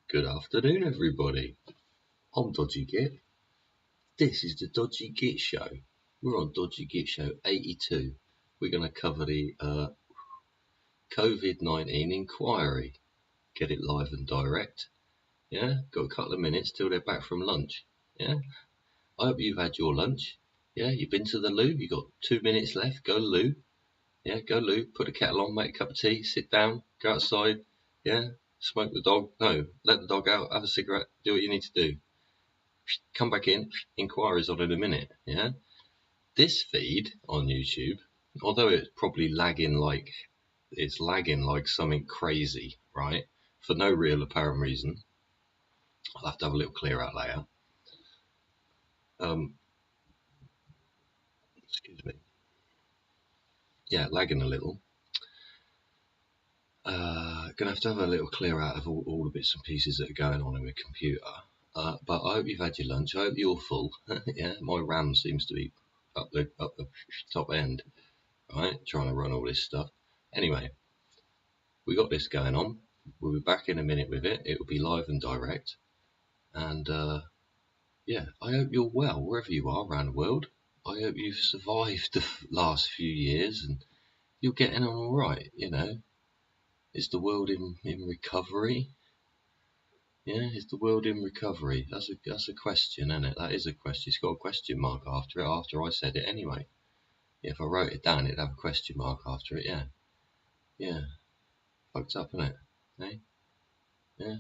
Good afternoon, everybody. I'm Dodgy Git. This is the Dodgy Git Show. We're on Dodgy Git Show 82. We're going to cover the Covid-19 inquiry. Get it live and direct. Yeah, got a couple of minutes till they're back from lunch. Yeah, I hope you've had your lunch. Yeah, you've been to the loo. You've got 2 minutes left. Go loo. Yeah, go loo. Put a kettle on, make a cup of tea, sit down, go outside. Yeah, smoke the dog. No, let the dog out, have a cigarette, do what you need to do. Come back in, inquiries on in a minute. Yeah, this feed on YouTube, although it's probably lagging like something crazy, right? For no real apparent reason. I'll have to have a little clear out later. Excuse me. Yeah, lagging a little. Gonna have to have a little clear out of all the bits and pieces that are going on in my computer. But I hope you've had your lunch. I hope you're full. Yeah, my RAM seems to be up the top end, right? Trying to run all this stuff. Anyway, we got this going on. We'll be back in a minute with it. It will be live and direct. And yeah, I hope you're well wherever you are around the world. I hope you've survived the last few years and you're getting on all right. You know, is the world in recovery? Yeah, is the world in recovery? That's a question, isn't it? That is a question. It's got a question mark after it. After I said it anyway. If I wrote it down, it'd have a question mark after it. Yeah, yeah. Fucked up, isn't it? Hey, yeah.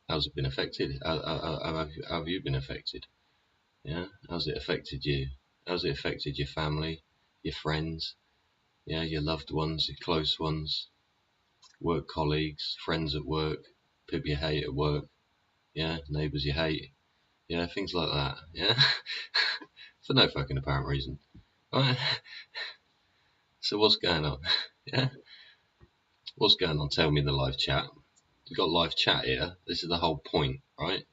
How's it been affected? How have you been affected? Yeah. How's it affected you? How's it affected your family, your friends? Yeah, your loved ones, your close ones, work colleagues, friends at work, people you hate at work. Yeah, neighbours you hate. Yeah, things like that. Yeah, for no fucking apparent reason. Right. So what's going on? Yeah, what's going on? Tell me in the live chat. We've got live chat here. This is the whole point, right?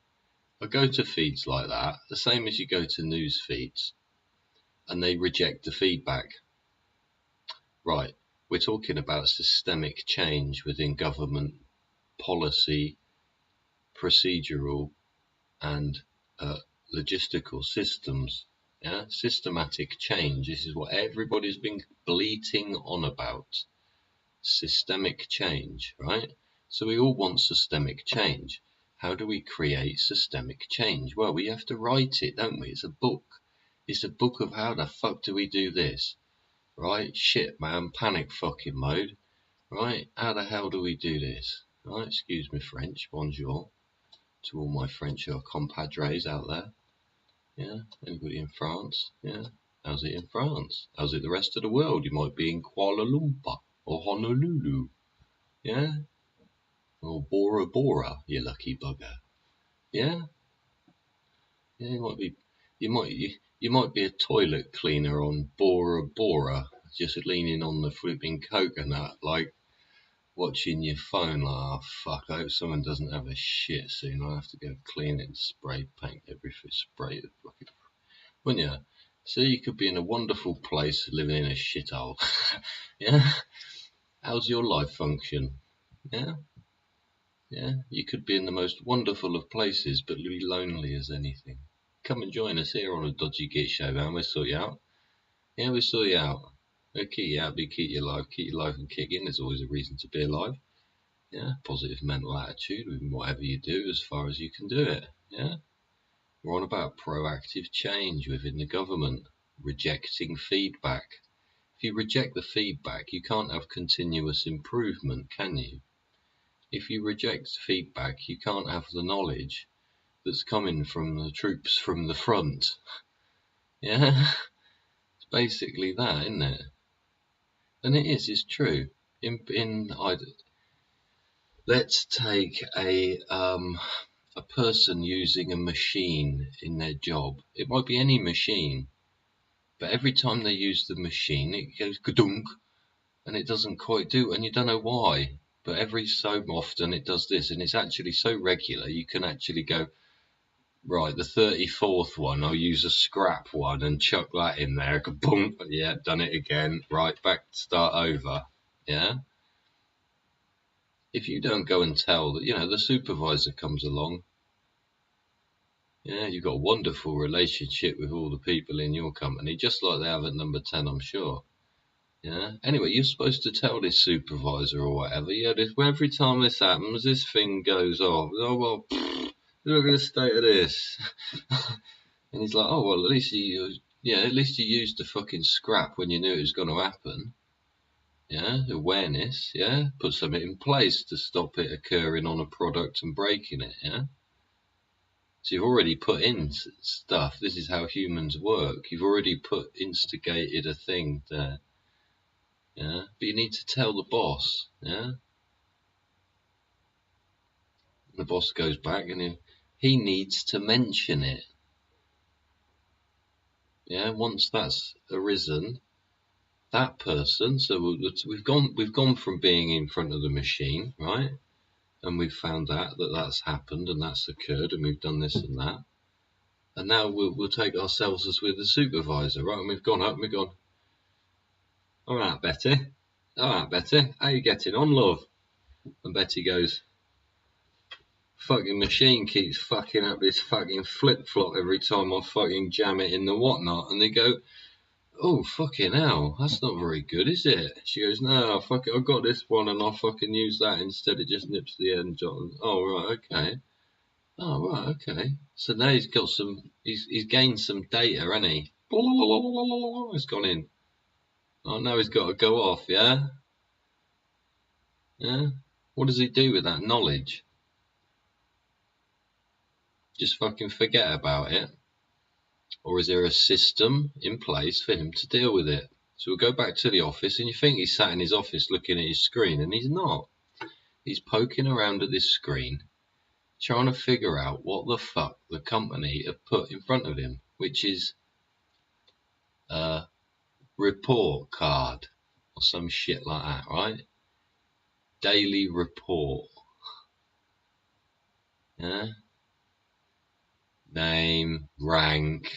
I go to feeds like that, the same as you go to news feeds, and they reject the feedback. Right, we're talking about systemic change within government policy, procedural, and logistical systems. Yeah, systematic change. This is what everybody's been bleating on about. Systemic change, right? So we all want systemic change. How do we create systemic change? Well, we have to write it, don't we? It's a book. It's a book of how the fuck do we do this, right? Shit, man, panic fucking mode, right? How the hell do we do this, right? Excuse me, French, bonjour, to all my French compadres out there. Yeah, anybody in France? Yeah, how's it in France? How's it the rest of the world? You might be in Kuala Lumpur or Honolulu, yeah, or Bora Bora, you lucky bugger. Yeah, yeah, you might be a toilet cleaner on Bora Bora, just leaning on the flipping coconut, like watching your phone. Like, oh fuck, I hope someone doesn't have a shit soon. I'll have to go clean it and spray paint everything, spray the fucking, wouldn't you? So you could be in a wonderful place living in a shithole. Yeah, how's your life function? Yeah. Yeah, you could be in the most wonderful of places, but be lonely as anything. Come and join us here on a Dodgy Git Show, man. We'll sort you out. Yeah, we'll sort you out. We'll keep you out, keep you alive and kicking. There's always a reason to be alive. Yeah, positive mental attitude with whatever you do as far as you can do it. Yeah, we're on about proactive change within the government, rejecting feedback. If you reject the feedback, you can't have continuous improvement, can you? If you reject feedback, you can't have the knowledge that's coming from the troops from the front. Yeah, it's basically that, isn't it? And it is, it's true. Let's take a person using a machine in their job. It might be any machine, but every time they use the machine, it goes kadunk, and it doesn't quite do, and you don't know why. But every so often it does this, and it's actually so regular you can actually go, right, the 34th one, I'll use a scrap one and chuck that in there. Boom, yeah, done it again. Right, back, start over. Yeah. if you don't go and tell that, the supervisor comes along, you've got a wonderful relationship with all the people in your company, just like they have at number 10, I'm sure. Yeah. Anyway, you're supposed to tell this supervisor or whatever. Every time this happens, this thing goes off. Oh well, look at the state of this. And he's like, oh well, at least you used the fucking scrap when you knew it was going to happen. Yeah, awareness. Yeah, put something in place to stop it occurring on a product and breaking it. Yeah. So you've already put in stuff. This is how humans work. You've already instigated a thing there. Yeah, but you need to tell the boss. Yeah, the boss goes back and he needs to mention it. Yeah, once that's arisen, that person. So we've gone from being in front of the machine, right? And we've found out that that's happened and that's occurred, and we've done this and that. And now we'll take ourselves as we're the supervisor, right? And we've gone up and we've gone, all right, Betty. All right, Betty. How you getting on, love? And Betty goes, fucking machine keeps fucking up this fucking flip-flop every time I fucking jam it in the whatnot. And they go, oh, fucking hell, that's not very good, is it? She goes, no, I've got this one and I'll fucking use that instead. It just nips the end on. Oh, right, okay. Oh, right, okay. So now he's got he's gained some data, hasn't he? It's gone in. Oh, now he's got to go off, yeah? Yeah? What does he do with that knowledge? Just fucking forget about it? Or is there a system in place for him to deal with it? So we'll go back to the office, and you think he's sat in his office looking at his screen, and he's not. He's poking around at this screen, trying to figure out what the fuck the company have put in front of him, which is a report card or some shit like that, right? Daily report. Yeah? Name, rank,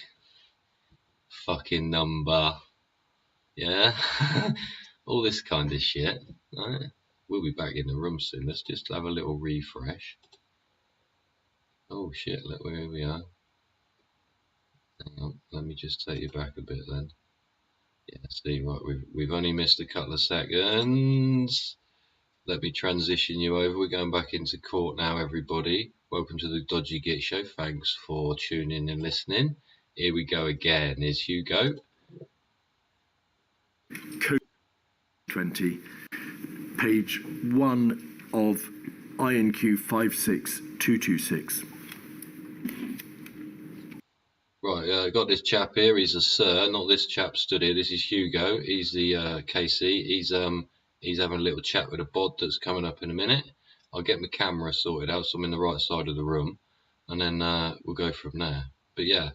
fucking number. Yeah? All this kind of shit. Right? We'll be back in the room soon. Let's just have a little refresh. Oh shit, look where we are. Hang on, let me just take you back a bit then. Yeah, see, right, we've only missed a couple of seconds. Let me transition you over. We're going back into court now, everybody. Welcome to the Dodgy Git Show. Thanks for tuning and listening. Here we go again. Is Hugo. Covid-20, page 1 of INQ 56226. Right, I got this chap here. He's a sir, not this chap stood here. This is Hugo. He's the KC. He's having a little chat with a bod that's coming up in a minute. I'll get my camera sorted out so I'm in the right side of the room, and then we'll go from there. But yeah,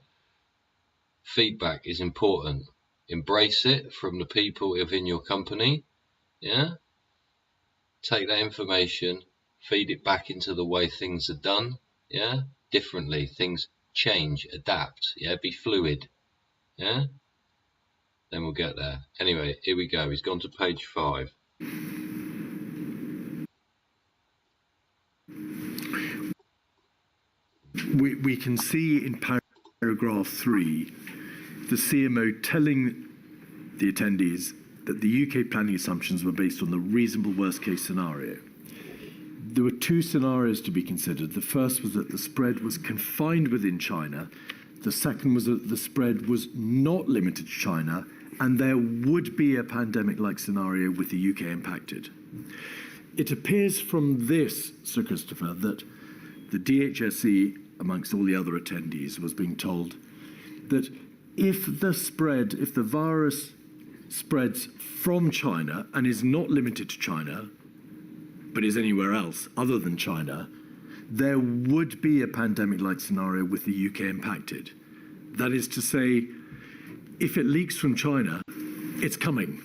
feedback is important. Embrace it from the people within your company. Yeah, take that information, feed it back into the way things are done. Yeah, differently. Things change, adapt. Yeah, be fluid. Yeah, then we'll get there. Anyway, here we go. He's gone to page 5. We can see in paragraph 3 the CMO telling the attendees that the UK planning assumptions were based on the reasonable worst case scenario. There were 2 scenarios to be considered. The first was that the spread was confined within China. The second was that the spread was not limited to China, and there would be a pandemic-like scenario with the UK impacted. It appears from this, Sir Christopher, that the DHSE, amongst all the other attendees, was being told that if the virus spreads from China and is not limited to China, but is anywhere else other than China, there would be a pandemic-like scenario with the UK impacted. That is to say, if it leaks from China, it's coming.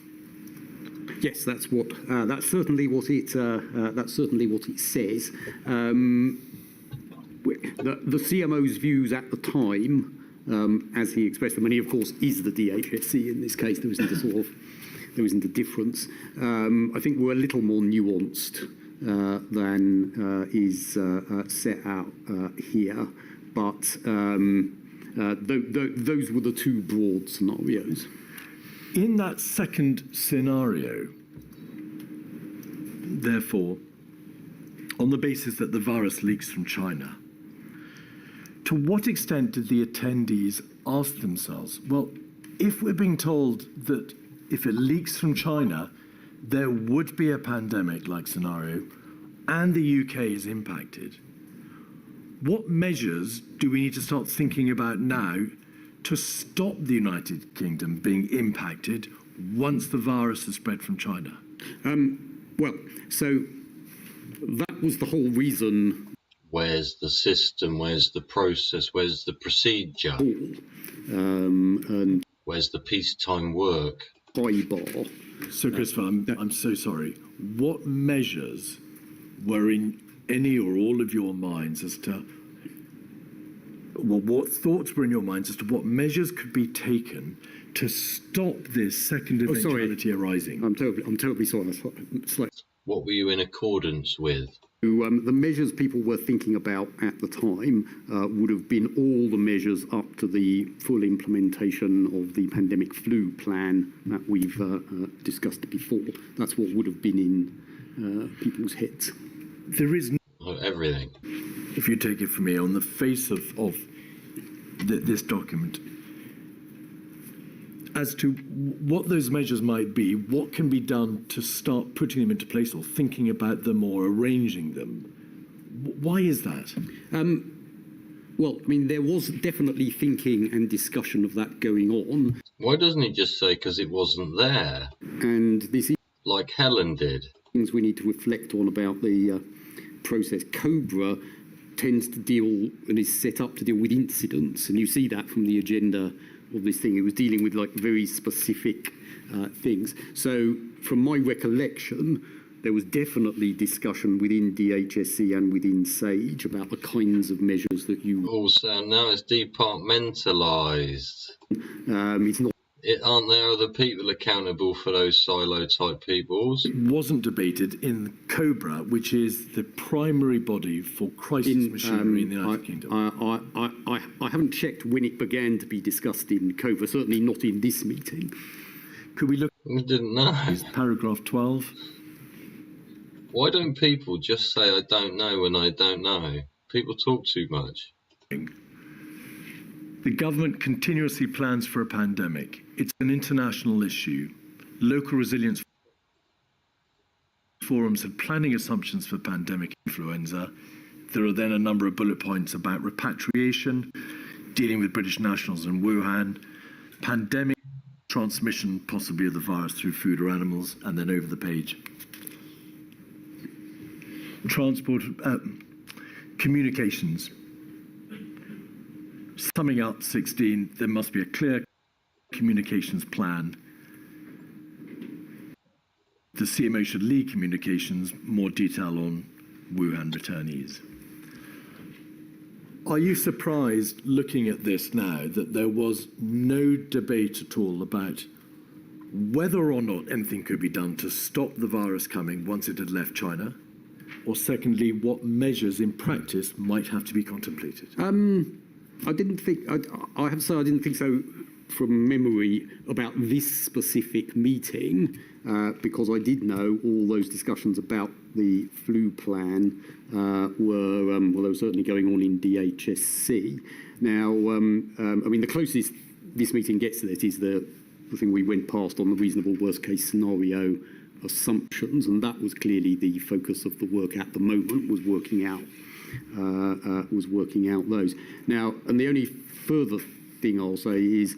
Yes, that's certainly what it says. The CMO's views at the time, as he expressed them, and he of course is the DHSC in this case. There isn't a difference. I think we're a little more nuanced than is set out here. But those were the two broad scenarios. In that second scenario, therefore, on the basis that the virus leaks from China, to what extent did the attendees ask themselves, well, if we're being told that if it leaks from China, there would be a pandemic-like scenario, and the UK is impacted, what measures do we need to start thinking about now to stop the United Kingdom being impacted once the virus has spread from China? Well, so that was the whole reason. Where's the system? Where's the process? Where's the procedure? And Where's the peacetime work? high bar. So, Christopher, I'm so sorry. What measures were in any or all of your minds as to, well, what thoughts were in your minds as to what measures could be taken to stop this second eventuality arising? I'm terribly sorry. What were you in accordance with? The measures people were thinking about at the time would have been all the measures up to the full implementation of the pandemic flu plan that we've discussed before. That's what would have been in people's heads. There is Everything. if you take it from me, on the face of this document, as to what those measures might be, what can be done to start putting them into place or thinking about them or arranging them. Why is that? Well, I mean, there was definitely thinking and discussion of that going on. Why doesn't he just say because it wasn't there, And this is like Helen did? things we need to reflect on about the process. COBRA tends to deal and is set up to deal with incidents, and you see that from the agenda of this thing. It was dealing with like very specific things. So from my recollection, there was definitely discussion within DHSC and within SAGE about the kinds of measures that you... Also, now it's departmentalised. It's not... Aren't there other people accountable for those silo-type peoples? It wasn't debated in COBRA, which is the primary body for crisis machinery in the United Kingdom. I haven't checked when it began to be discussed in COBRA, certainly not in this meeting. Could we look I didn't know. at paragraph 12? Why don't people just say, I don't know when I don't know? People talk too much. The government continuously plans for a pandemic. It's an international issue. Local resilience forums had planning assumptions for pandemic influenza. There are then a number of bullet points about repatriation, dealing with British nationals in Wuhan, pandemic transmission possibly of the virus through food or animals, and then over the page. Transport, communications. Summing up 16, there must be a clear communications plan. The CMO should lead communications, more detail on Wuhan returnees. Are you surprised, looking at this now, that there was no debate at all about whether or not anything could be done to stop the virus coming once it had left China? Or secondly, what measures in practice might have to be contemplated? I didn't think, I have to say I didn't think so from memory about this specific meeting, because I did know all those discussions about the flu plan were, well, they were certainly going on in DHSC. Now, I mean, the closest this meeting gets to this is the thing we went past on the reasonable worst case scenario assumptions, and that was clearly the focus of the work at the moment, was working out those. Now, and the only further thing I'll say is,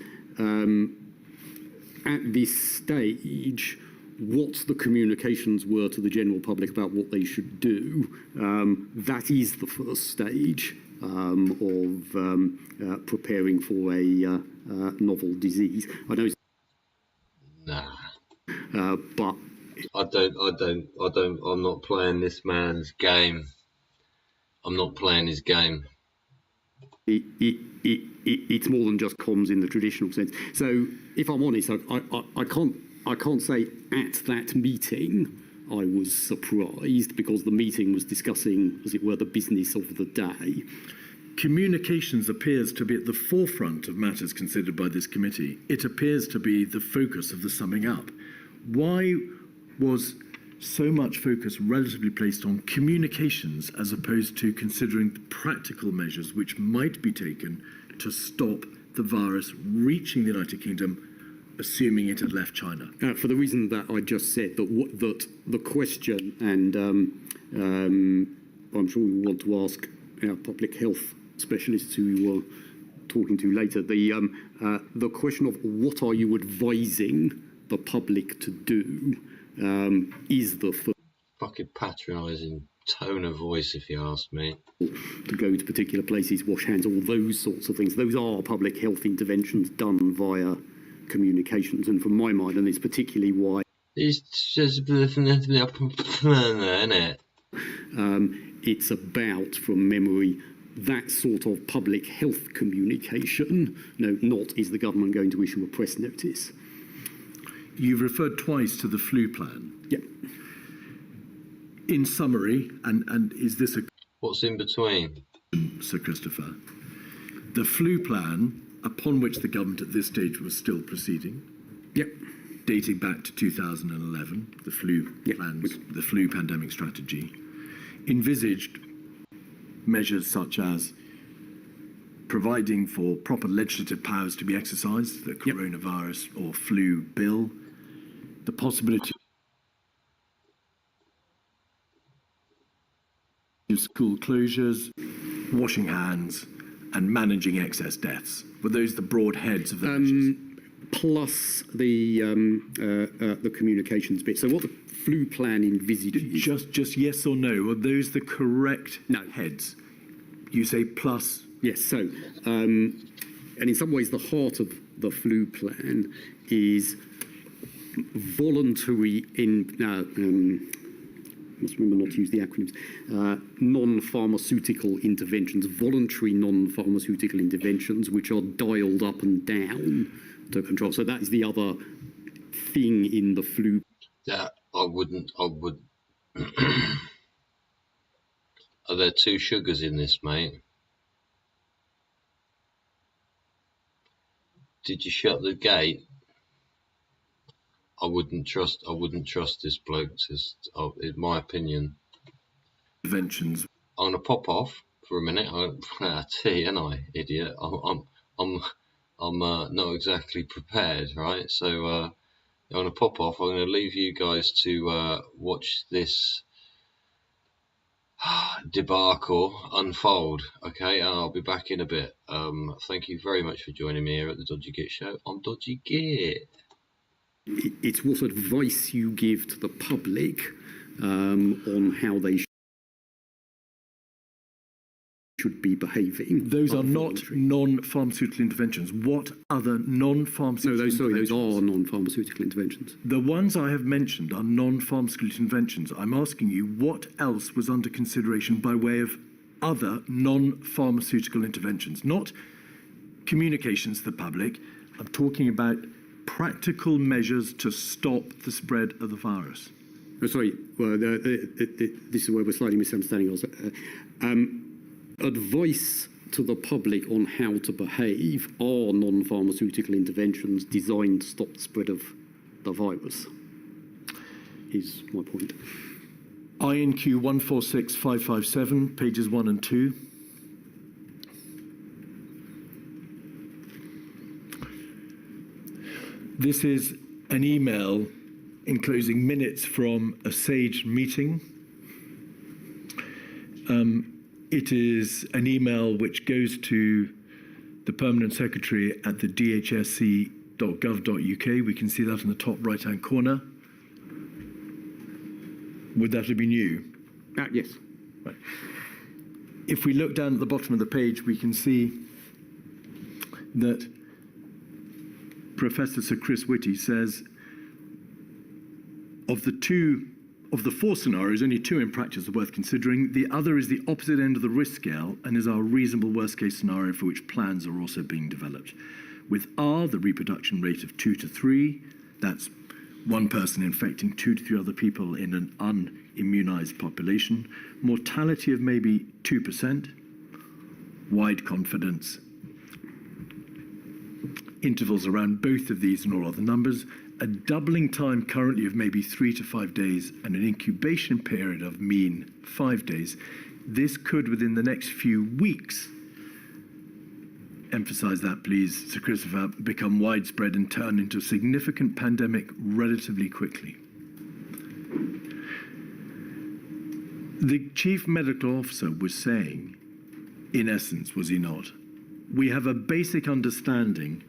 at this stage, what the communications were to the general public about what they should do, that is the first stage of preparing for a novel disease. I know. Nah. But I'm not playing this man's game. I'm not playing his game. It's more than just comms in the traditional sense. So, if I'm honest, I can't say at that meeting I was surprised, because the meeting was discussing, as it were, the business of the day. Communications appears to be at the forefront of matters considered by this committee. It appears to be the focus of the summing up. Why was so much focus relatively placed on communications as opposed to considering the practical measures which might be taken to stop the virus reaching the United Kingdom, assuming it had left China? For the reason that I just said, that the question, and I'm sure we want to ask our public health specialists who we were talking to later, the question of what are you advising the public to do is the first. Fucking patronising tone of voice, if you ask me. To go to particular places, wash hands, all those sorts of things. Those are public health interventions done via communications, and from my mind, and it's particularly why It's just isn't it? It's about, from memory, that sort of public health communication. No, not is the government going to issue a press notice. You've referred twice to the flu plan. Yeah. In summary, and is this a What's in between? Sir Christopher? The flu plan, upon which the government at this stage was still proceeding, Yep. dating back to 2011, the flu plans, the flu pandemic strategy, envisaged measures such as providing for proper legislative powers to be exercised, the coronavirus or flu bill, the possibility of school closures, washing hands, and managing excess deaths. Were those the broad heads of the measures? Plus the communications bit. So what the flu plan envisages. Just yes or no? Are those the correct No. heads? You say plus. Yes, so, and in some ways the heart of the flu plan is voluntary must remember not to use the acronyms, non-pharmaceutical interventions, voluntary non-pharmaceutical interventions, which are dialed up and down to control. So that is the other thing in the flu. That I would. Are there two sugars in this, mate? Did you shut the gate? I wouldn't trust this bloke. In my opinion, Interventions. I'm gonna pop off for a minute. Tea, and I, idiot. I'm not exactly prepared, right? So I'm gonna pop off. I'm gonna leave you guys to watch this debacle unfold. Okay, and I'll be back in a bit. Thank you very much for joining me here at the Dodgy Git Show. I'm Dodgy Git. It's what advice you give to the public on how they should be behaving. Those are not non-pharmaceutical interventions. What other non-pharmaceutical those are non-pharmaceutical interventions. The ones I have mentioned are non-pharmaceutical interventions. I'm asking you, what else was under consideration by way of other non-pharmaceutical interventions? Not communications to the public. I'm talking about practical measures to stop the spread of the virus. Oh, sorry, well, this is where we're slightly misunderstanding also. Advice to the public on how to behave are non-pharmaceutical interventions designed to stop the spread of the virus, is my point. INQ 146557, pages 1 and 2. This is an email enclosing minutes from a SAGE meeting. It is an email which goes to the Permanent Secretary at the dhsc.gov.uk. We can see that in the top right-hand corner. Would that have been you? Yes. Right. If we look down at the bottom of the page, we can see that Professor Sir Chris Whitty says, of the four scenarios, only two in practice are worth considering. The other is the opposite end of the risk scale and is our reasonable worst case scenario for which plans are also being developed. With R, the reproduction rate of 2 to 3, that's one person infecting 2 to 3 other people in an unimmunized population, mortality of maybe 2%, wide confidence, intervals around both of these and all other numbers, a doubling time currently of maybe 3 to 5 days, and an incubation period of mean 5 days. This could, within the next few weeks, emphasize that please, Sir Christopher, become widespread and turn into a significant pandemic relatively quickly. The chief medical officer was saying, in essence, was he not, we have a basic understanding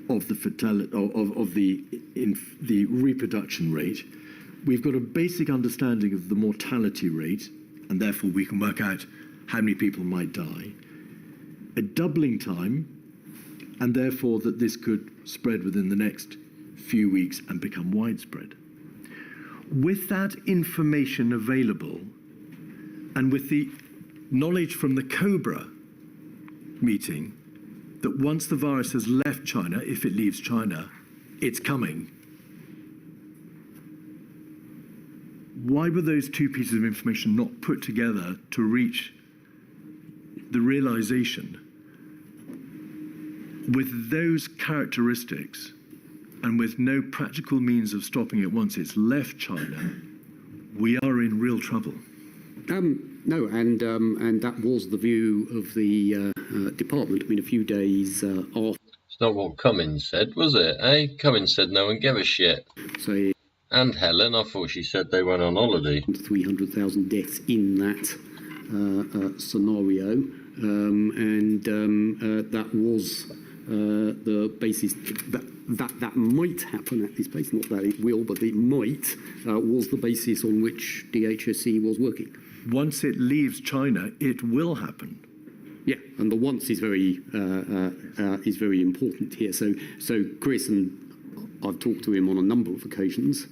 of the fatality, of the reproduction rate. We've got a basic understanding of the mortality rate, and therefore we can work out how many people might die. A doubling time, and therefore that this could spread within the next few weeks and become widespread. With that information available, and with the knowledge from the Cobra meeting that once the virus has left China, if it leaves China, it's coming. Why were those two pieces of information not put together to reach the realization with those characteristics and with no practical means of stopping it once it's left China, we are in real trouble? No, and that was the view of the department. I mean, a few days after. It's not what Cummins said, was it? Eh? Cummins said no one gave a shit. Say. And Helen, I thought she said they went on holiday. 300,000 deaths in that scenario, and that was the basis that might happen at this place. Not that it will, but it might. Was the basis on which DHSC was working. Once it leaves China, it will happen. Yeah, and the once is very important here. So Chris, and I've talked to him on a number of occasions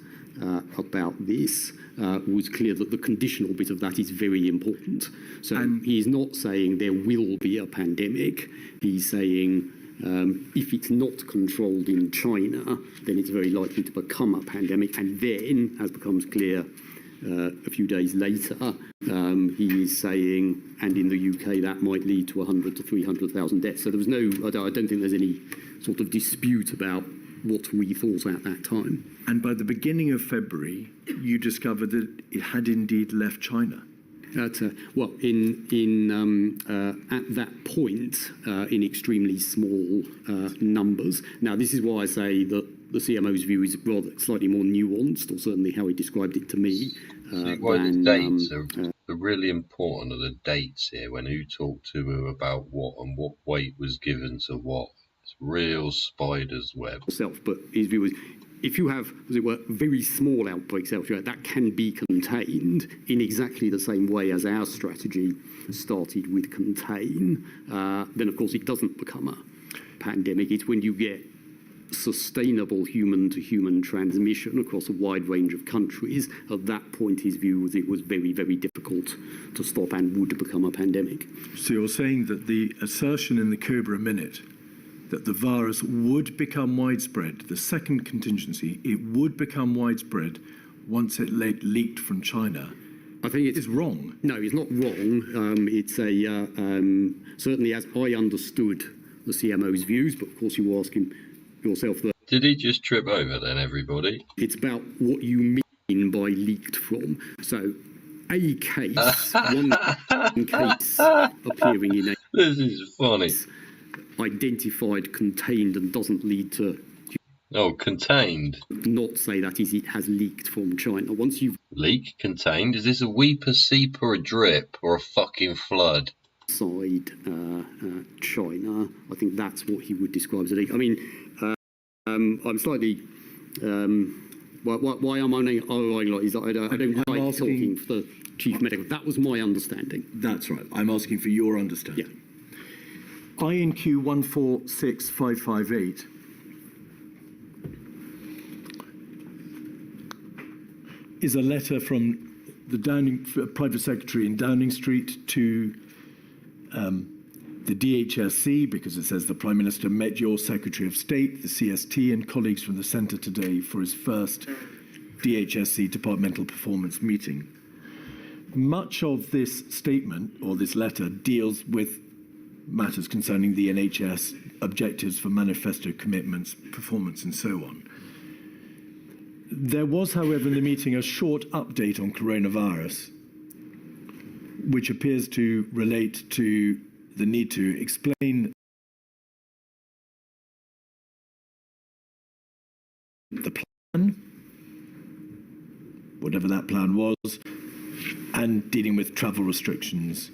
about this. Was clear that the conditional bit of that is very important. So he's not saying there will be a pandemic. He's saying if it's not controlled in China, then it's very likely to become a pandemic. And then, as becomes clear a few days later, he is saying, and in the UK, that might lead to 100 to 300,000 deaths. So there was no, I don't think there's any sort of dispute about what we thought at that time. And by the beginning of February, you discovered that it had indeed left China. Well, at that point, in extremely small numbers. Now, this is why I say that the CMO's view is rather slightly more nuanced, or certainly how he described it to me. The dates are really important. Are the dates here when who talked to who about what and what weight was given to what? It's real spider's web. But his view was, if you have, as it were, very small outbreaks elsewhere, that can be contained in exactly the same way as our strategy started with contain. Then, of course, it doesn't become a pandemic. It's when you get sustainable human-to-human transmission across a wide range of countries. At that point, his view was it was very, very difficult to stop and would become a pandemic. So you're saying that the assertion in the Cobra Minute that the virus would become widespread, the second contingency, it would become widespread once it leaked from China, I think it's wrong. No, it's not wrong. It's a certainly as I understood the CMO's views, but of course you ask him yourself that. Did he just trip over then, everybody? It's about what you mean by leaked from. So, a case, one case appearing in a. This is funny. Identified, contained, and doesn't lead to. Oh, contained. Not say that is it has leaked from China. Once you've leak contained, is this a weep, a seep, or a drip, or a fucking flood? Side China, I think that's what he would describe as a leak. I mean, I'm slightly. Why am I like is I don't like talking for the chief medical. That was my understanding. That's right. I'm asking for your understanding. Yeah. INQ 146558 is a letter from the private secretary in Downing Street to the DHSC, because it says the Prime Minister met your Secretary of State, the CST, and colleagues from the Centre today for his first DHSC Departmental Performance meeting. Much of this statement, or this letter, deals with matters concerning the NHS, objectives for manifesto commitments, performance, and so on. There was, however, in the meeting a short update on coronavirus, which appears to relate to the need to explain the plan, whatever that plan was, and dealing with travel restrictions.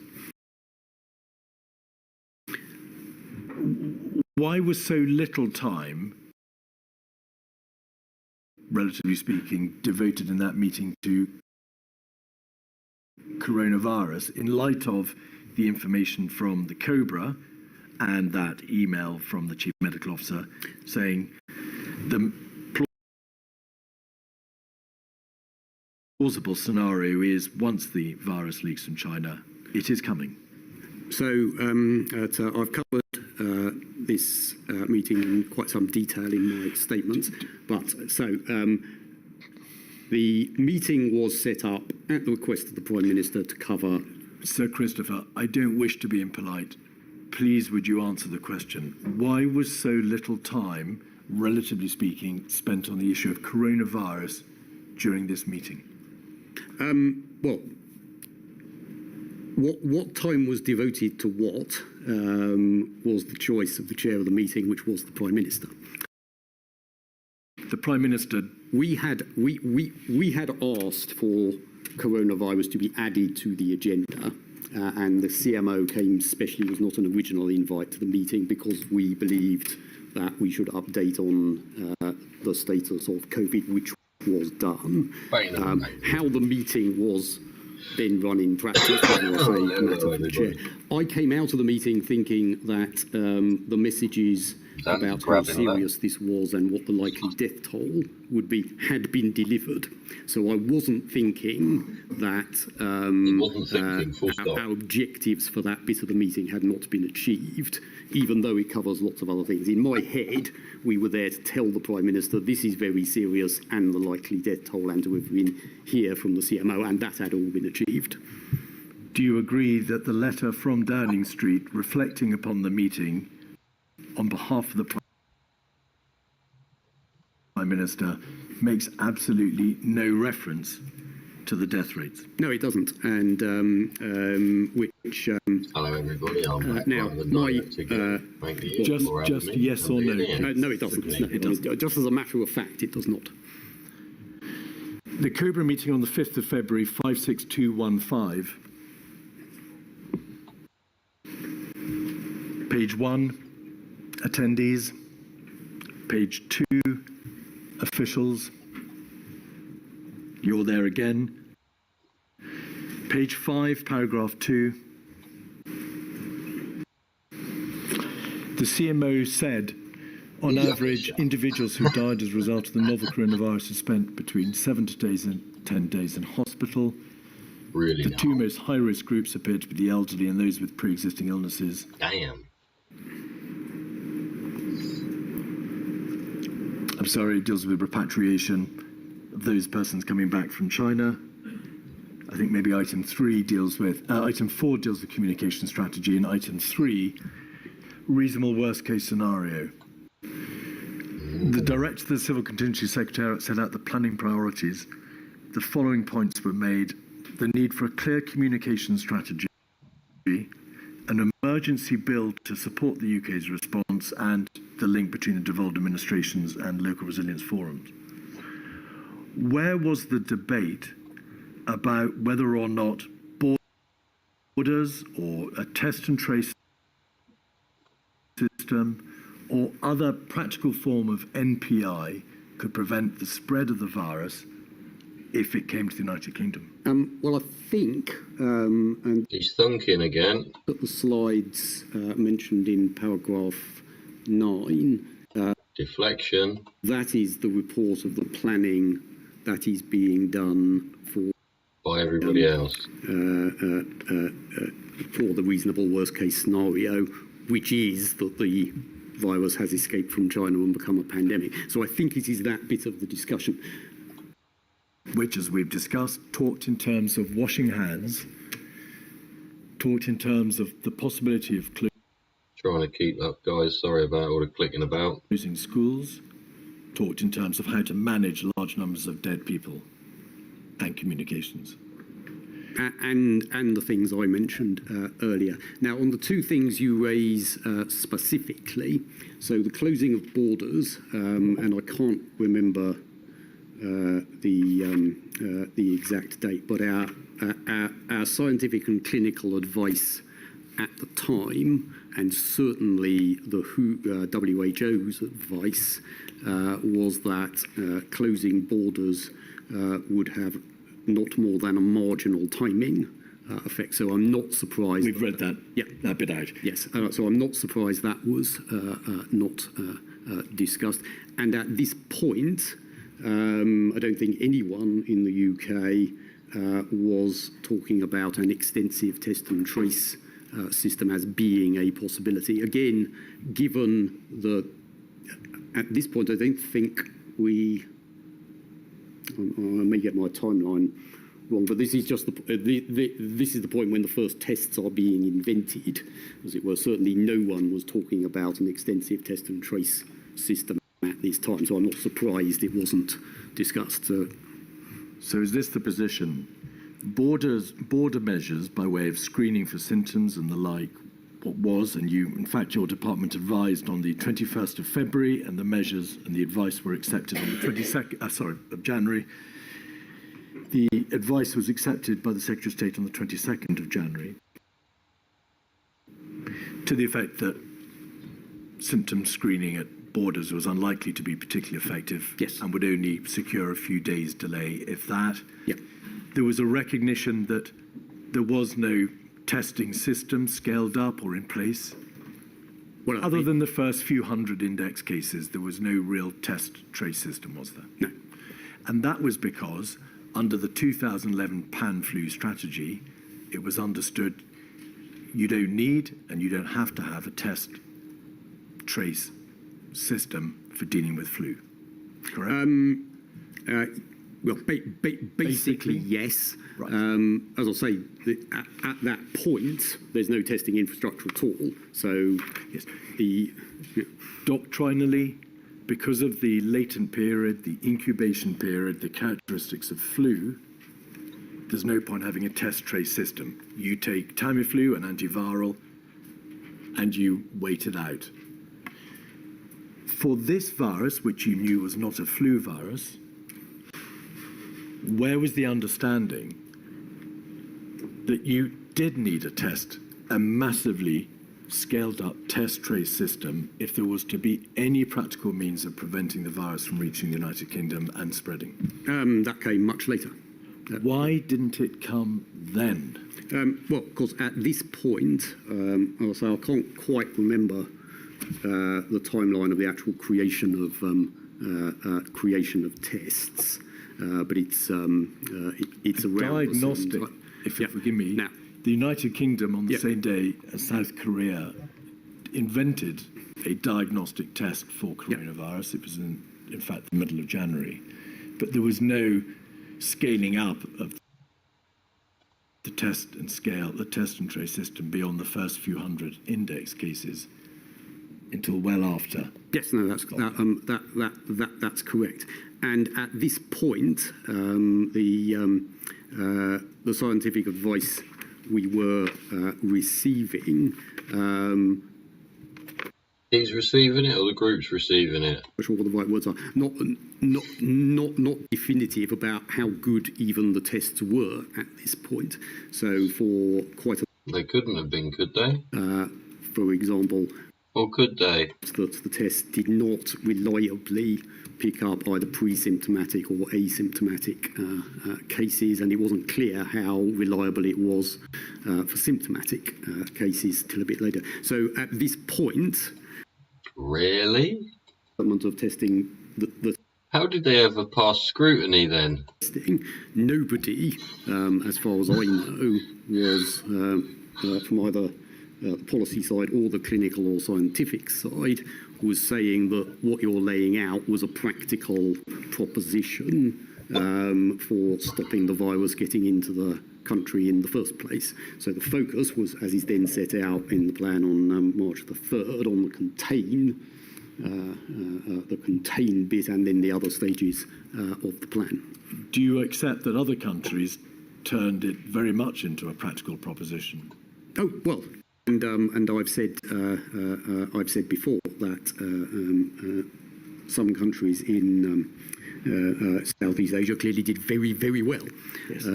Why was so little time, relatively speaking, devoted in that meeting to coronavirus in light of the information from the Cobra and that email from the Chief Medical Officer saying the plausible scenario is once the virus leaks from China, it is coming? So I've covered this meeting in quite some detail in my statements, but the meeting was set up at the request of the Prime Minister to cover. Sir Christopher, I don't wish to be impolite. Please would you answer the question? Why was so little time, relatively speaking, spent on the issue of coronavirus during this meeting? Well, what time was devoted to what was the choice of the chair of the meeting, which was the Prime Minister. The Prime Minister. We had asked for coronavirus to be added to the agenda, and the CMO came specially, was not an original invite to the meeting because we believed that we should update on the status of COVID, which was done. How the meeting was then run in practice was a matter for the chair. I came out of the meeting thinking that the messages about how serious this was and what the likely death toll would be had been delivered. So I wasn't thinking that our objectives for that bit of the meeting had not been achieved, even though it covers lots of other things. In my head, we were there to tell the Prime Minister this is very serious and the likely death toll, and to have been hear from the CMO, and that had all been achieved. Do you agree that the letter from Downing Street reflecting upon the meeting on behalf of the Prime Minister makes absolutely no reference to the death rates? No, it doesn't. And hello, everybody. now, just yes or no? No, it doesn't. No, it doesn't. Just as a matter of fact, it does not. The Cobra meeting on the 5th of February, 56215. Page 1, attendees. Page 2, officials. You're there again. Page 5, paragraph 2. The CMO said, on average, individuals who died as a result of the novel coronavirus have spent between 7 days and 10 days in hospital. Really? The two most high-risk groups appear to be the elderly and those with pre-existing illnesses. Damn. I'm sorry, it deals with repatriation of those persons coming back from China. I think maybe item 4 deals with communication strategy, and item 3, reasonable worst case scenario. The Director of the Civil Contingency Secretariat set out the planning priorities. The following points were made: the need for a clear communication strategy, an emergency bill to support the UK's response, and the link between the devolved administrations and local resilience forums. Where was the debate about whether or not borders or a test and trace system or other practical form of NPI could prevent the spread of the virus if it came to the United Kingdom? Well, I think, and he's thunking again. Put the slides mentioned in paragraph 9. Deflection. That is the report of the planning that is being done for by everybody else. For the reasonable worst case scenario, which is that the virus has escaped from China and become a pandemic. So I think it is that bit of the discussion. Which, as we've discussed, talked in terms of washing hands, talked in terms of the possibility of Trying to keep up, guys. Sorry about all the clicking about. closing schools, talked in terms of how to manage large numbers of dead people and communications. And the things I mentioned earlier. Now, on the two things you raise specifically, so the closing of borders, and I can't remember the exact date, but our scientific and clinical advice at the time, and certainly the WHO's advice, was that closing borders would have not more than a marginal timing effect. So I'm not surprised. We've read that, that bit out. Yes, so I'm not surprised that was not discussed. And at this point, I don't think anyone in the UK was talking about an extensive test and trace system as being a possibility. Again, given the, at this point, I don't think we, I may get my timeline wrong, but this is just this is the point when the first tests are being invented, as it were. Certainly no one was talking about an extensive test and trace system at this time, so I'm not surprised it wasn't discussed. So is this the position? Border measures by way of screening for symptoms and the like, what was, and you, in fact, your department advised on the 21st of February, and the measures and the advice were accepted on the 22nd, of January. The advice was accepted by the Secretary of State on the 22nd of January, to the effect that symptom screening at borders was unlikely to be particularly effective, yes, and would only secure a few days' delay, if that. Yeah. There was a recognition that there was no testing system scaled up or in place. Well, other than the first few hundred index cases, there was no real test trace system, was there? No. And that was because under the 2011 pan-flu strategy, it was understood you don't need and you don't have to have a test trace system for dealing with flu. Correct? Well, basically, yes. Right. As I say, at that point, there's no testing infrastructure at all. So, yes. Doctrinally, because of the latent period, the incubation period, the characteristics of flu, there's no point having a test trace system. You take Tamiflu, an antiviral, and you wait it out. For this virus, which you knew was not a flu virus, where was the understanding that you did need a test, a massively scaled up test trace system, if there was to be any practical means of preventing the virus from reaching the United Kingdom and spreading? That came much later. Why didn't it come then? Well, because at this point, I'll say I can't quite remember the timeline of the actual creation of tests. But it's around diagnostic. If you forgive me, now, the United Kingdom on the same day as South Korea invented a diagnostic test for coronavirus. It was in fact the middle of January, but there was no scaling up of the test and trace system beyond the first few hundred index cases until well after. Yes, no, that's correct. And at this point, the scientific advice we were receiving. He's receiving it, or the group's receiving it? I'm not sure what the right words are. Not definitive about how good even the tests were at this point. So for quite a. They couldn't have been, could they? For example. Or could they? That the test did not reliably pick up either pre-symptomatic or asymptomatic cases, and it wasn't clear how reliable it was for symptomatic cases till a bit later. So at this point, really, of testing the How did they ever pass scrutiny then? Nobody, as far as I know, was from either the policy side or the clinical or scientific side, was saying that what you're laying out was a practical proposition for stopping the virus getting into the country in the first place. So the focus was, as is then set out in the plan on March the 3rd, on the contain bit and then the other stages of the plan. Do you accept that other countries turned it very much into a practical proposition? Oh well, and I've said before that some countries in Southeast Asia clearly did very, very well. Yes.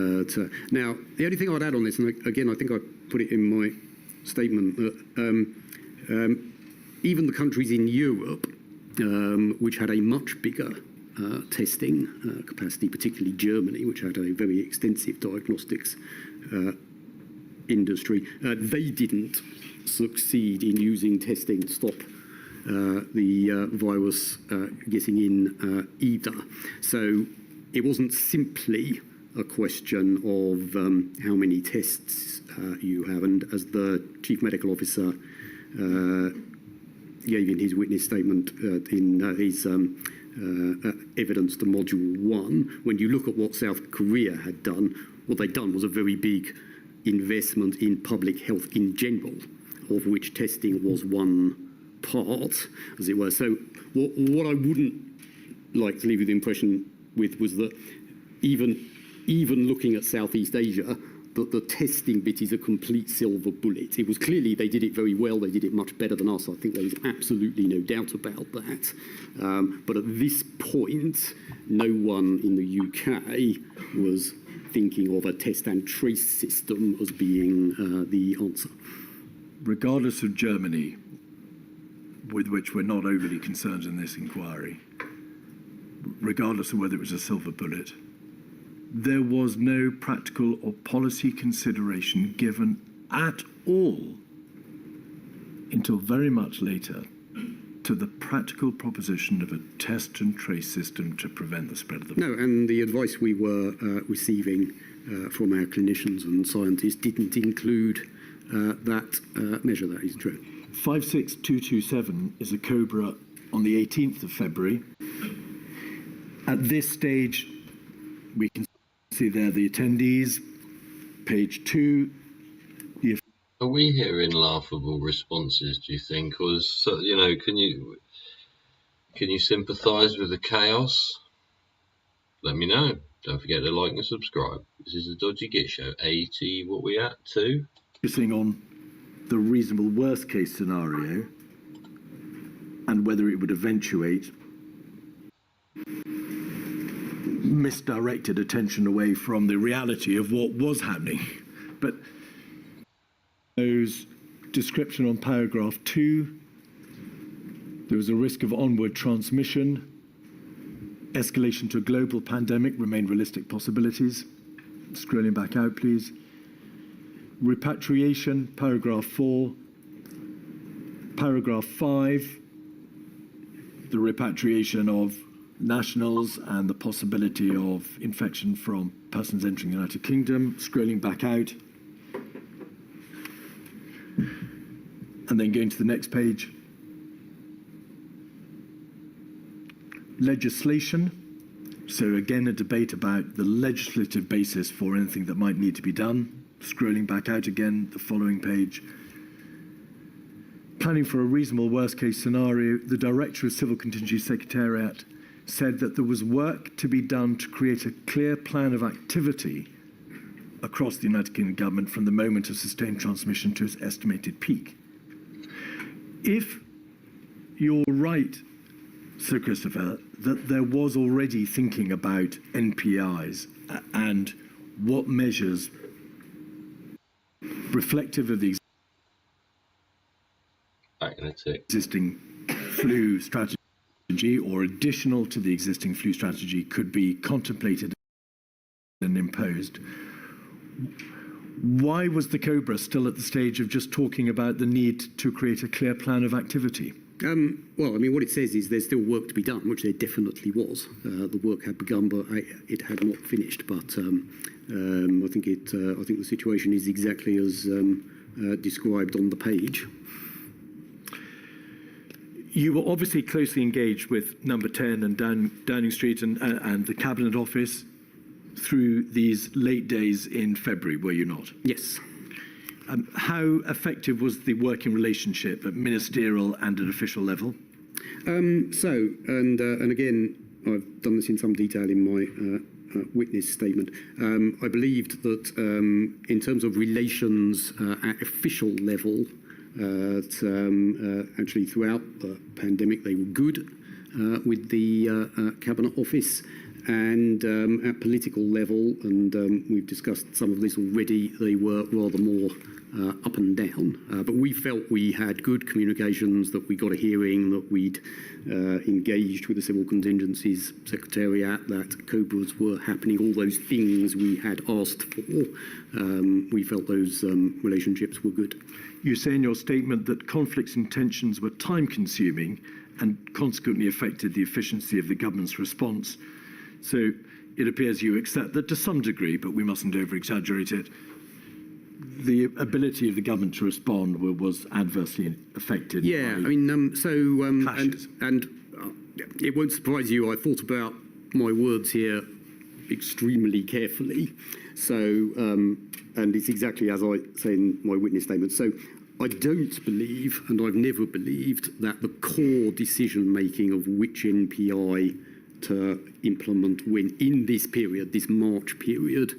Now, the only thing I'd add on this, and again, I think I put it in my statement, that even the countries in Europe, which had a much bigger testing capacity, particularly Germany, which had a very extensive diagnostics industry, they didn't succeed in using testing to stop the virus getting in either. So it wasn't simply a question of how many tests you have. And as the Chief Medical Officer gave in his witness statement in his evidence to Module 1, when you look at what South Korea had done, what they'd done was a very big investment in public health in general, of which testing was one part, as it were. So what I wouldn't like to leave you the impression with was that even looking at Southeast Asia, that the testing bit is a complete silver bullet. It was clearly they did it very well. They did it much better than us. I think there is absolutely no doubt about that. But at this point, no one in the UK was thinking of a test and trace system as being the answer. Regardless of Germany, with which we're not overly concerned in this inquiry, regardless of whether it was a silver bullet, there was no practical or policy consideration given at all until very much later to the practical proposition of a test and trace system to prevent the spread of the virus. No, and the advice we were receiving from our clinicians and scientists didn't include that measure. That is true. 56227 is a COBRA on the 18th of February. At this stage, we can see there the attendees, page 2. Are we hearing laughable responses, do you think? Or is, you know, can you sympathise with the chaos? Let me know. Don't forget to like and subscribe. This is the Dodgy Git Show. 80, what we at? 2? Focusing on the reasonable worst case scenario and whether it would eventuate, misdirected attention away from the reality of what was happening. But those description on paragraph 2, there was a risk of onward transmission. Escalation to a global pandemic remained realistic possibilities. Scrolling back out, please. Repatriation, paragraph 4. Paragraph 5, the repatriation of nationals and the possibility of infection from persons entering the United Kingdom. Scrolling back out. And then going to the next page. Legislation. So again, a debate about the legislative basis for anything that might need to be done. Scrolling back out again, the following page. Planning for a reasonable worst-case scenario, the Director of Civil Contingency Secretariat said that there was work to be done to create a clear plan of activity across the United Kingdom government from the moment of sustained transmission to its estimated peak. If you're right, Sir Christopher, that there was already thinking about NPIs and what measures reflective of the existing flu strategy or additional to the existing flu strategy could be contemplated and imposed. Why was the COBRA still at the stage of just talking about the need to create a clear plan of activity? Well, I mean, what it says is there's still work to be done, which there definitely was. The work had begun, but it had not finished. But I think the situation is exactly as described on the page. You were obviously closely engaged with Number 10 and Downing Street and the Cabinet Office through these late days in February, were you not? Yes. How effective was the working relationship at ministerial and at official level? And again, I've done this in some detail in my witness statement. I believed that in terms of relations at official level, actually throughout the pandemic, they were good with the Cabinet Office. And at political level, and we've discussed some of this already, they were rather more up and down. But we felt we had good communications, that we got a hearing, that we'd engaged with the Civil Contingencies Secretariat, that COBRAs were happening, all those things we had asked for. We felt those relationships were good. You say in your statement that conflicts and tensions were time-consuming and consequently affected the efficiency of the government's response. So it appears you accept that to some degree, but we mustn't over-exaggerate it, the ability of the government to respond was adversely affected. Yeah, I mean, and it won't surprise you, I thought about my words here extremely carefully. So, and it's exactly as I say in my witness statement. So I don't believe, and I've never believed, that the core decision-making of which NPI to implement when in this period, this March period,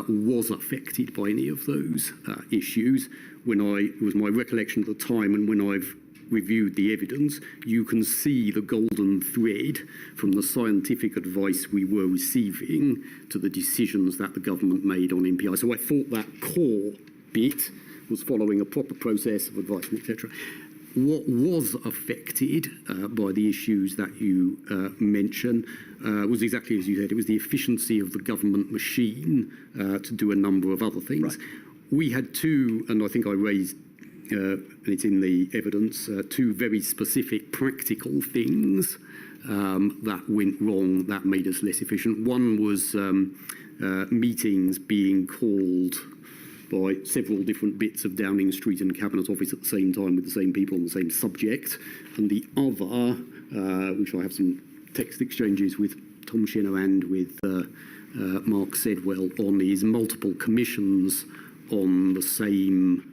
was affected by any of those issues. It was my recollection at the time, and when I've reviewed the evidence, you can see the golden thread from the scientific advice we were receiving to the decisions that the government made on NPI. So I thought that core bit was following a proper process of advice, etc. What was affected by the issues that you mention was exactly as you said. It was the efficiency of the government machine to do a number of other things. Right. We had two, and I think I raised, and it's in the evidence, two very specific practical things that went wrong that made us less efficient. One was meetings being called by several different bits of Downing Street and Cabinet Office at the same time with the same people on the same subject. And the other, which I have some text exchanges with Tom Shinner and with Mark Sedwell on, is multiple commissions on the same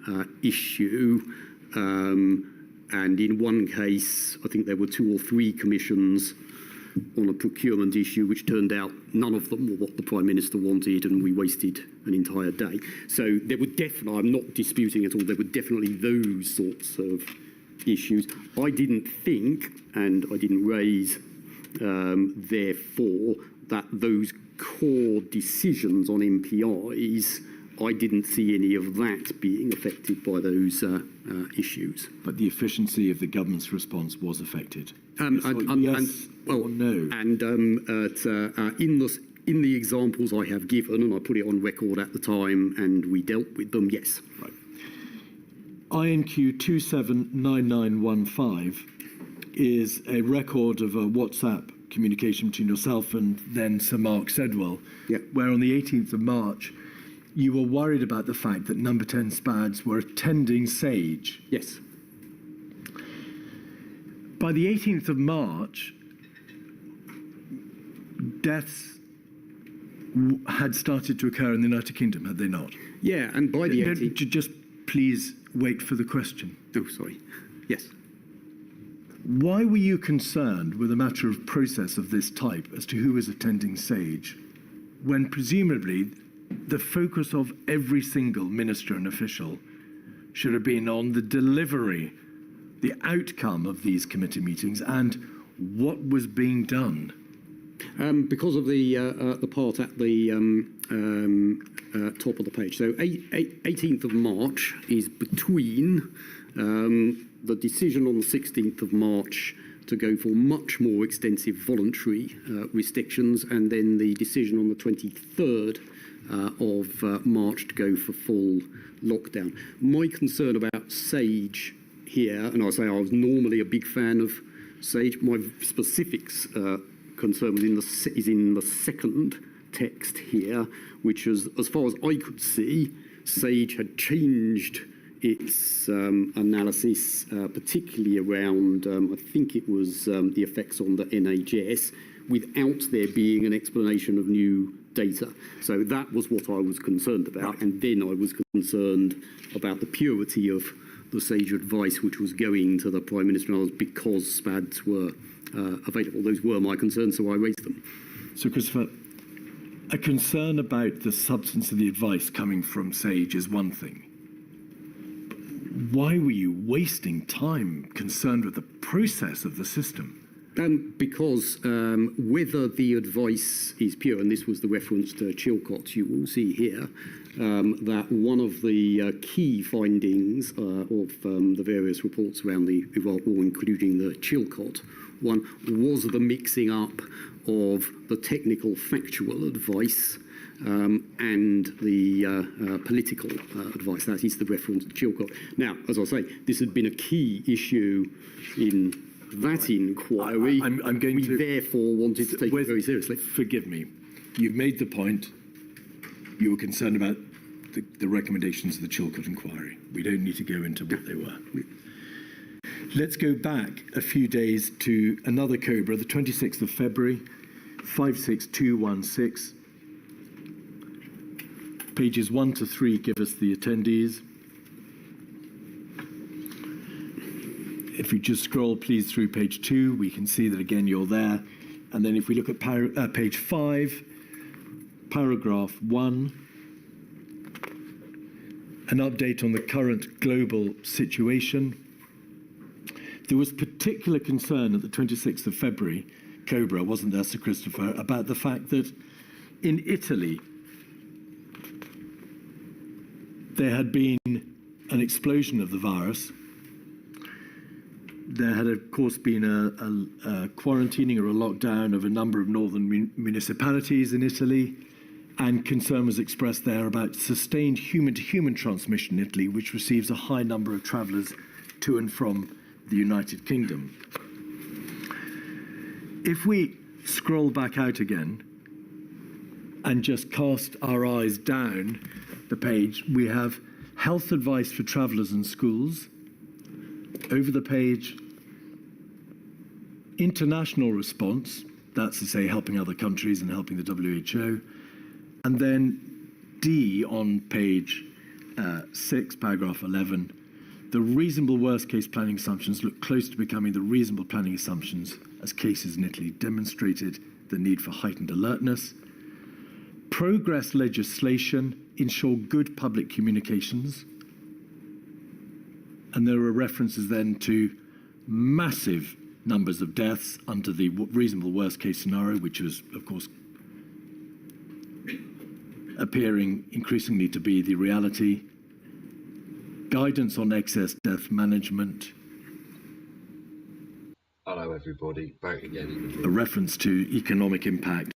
issue. And in one case, I think there were 2 or 3 commissions on a procurement issue, which turned out none of them were what the Prime Minister wanted, and we wasted an entire day. So there were definitely, I'm not disputing at all, there were definitely those sorts of issues. I didn't think, and I didn't raise, therefore, that those core decisions on MPIs, I didn't see any of that being affected by those issues. But the efficiency of the government's response was affected. Yes or no? And in the examples I have given, and I put it on record at the time, and we dealt with them, yes. Right. INQ 279915 is a record of a WhatsApp communication between yourself and then Sir Mark Sedwell, where on the 18th of March, you were worried about the fact that Number 10 SPADs were attending SAGE. Yes. By the 18th of March, deaths had started to occur in the United Kingdom, had they not? Yeah, and by the 18th... Just please wait for the question. Oh, sorry. Yes. Why were you concerned with a matter of process of this type as to who was attending SAGE, when presumably the focus of every single minister and official should have been on the delivery, the outcome of these committee meetings and what was being done? Because of the part at the top of the page. So 18th of March is between the decision on the 16th of March to go for much more extensive voluntary restrictions, and then the decision on the 23rd of March to go for full lockdown. My concern about SAGE here, and I say I was normally a big fan of SAGE. My specifics concern was is in the second text here, which is, as far as I could see, SAGE had changed its analysis, particularly around, I think it was the effects on the NHS, without there being an explanation of new data. So that was what I was concerned about. And then I was concerned about the purity of the SAGE advice, which was going to the Prime Minister and others because SPADs were available. Those were my concerns, so I raised them. So, Christopher, a concern about the substance of the advice coming from SAGE is one thing. Why were you wasting time concerned with the process of the system? Because whether the advice is pure, and this was the reference to Chilcot, you will see here that one of the key findings of the various reports around the Iraq War, including the Chilcot one, was the mixing up of the technical factual advice and the political advice. That is the reference to Chilcot. Now, as I say, this had been a key issue in that inquiry. I'm going we to therefore wanted to take it very seriously. Forgive me. You've made the point. You were concerned about the recommendations of the Chilcot inquiry. We don't need to go into what they were. Let's go back a few days to another Cobra, the 26th of February, 56216. Pages 1 to 3 give us the attendees. If you just scroll, please, through page 2, we can see that, again, you're there. And then if we look at page 5, paragraph 1, an update on the current global situation. There was particular concern at the 26th of February, Cobra, wasn't there, Sir Christopher, about the fact that in Italy, there had been an explosion of the virus. There had, of course, been a quarantining or a lockdown of a number of northern municipalities in Italy, and concern was expressed there about sustained human-to-human transmission in Italy, which receives a high number of travellers to and from the United Kingdom. If we scroll back out again and just cast our eyes down the page, we have health advice for travellers and schools. Over the page, international response, that's to say helping other countries and helping the WHO. And then D on page 6, paragraph 11, the reasonable worst case planning assumptions look close to becoming the reasonable planning assumptions as cases in Italy demonstrated the need for heightened alertness. Progress legislation ensure good public communications. And there are references then to massive numbers of deaths under the reasonable worst case scenario, which was, of course, appearing increasingly to be the reality. Guidance on excess death management. Hello, everybody. Back again. A reference to economic impact.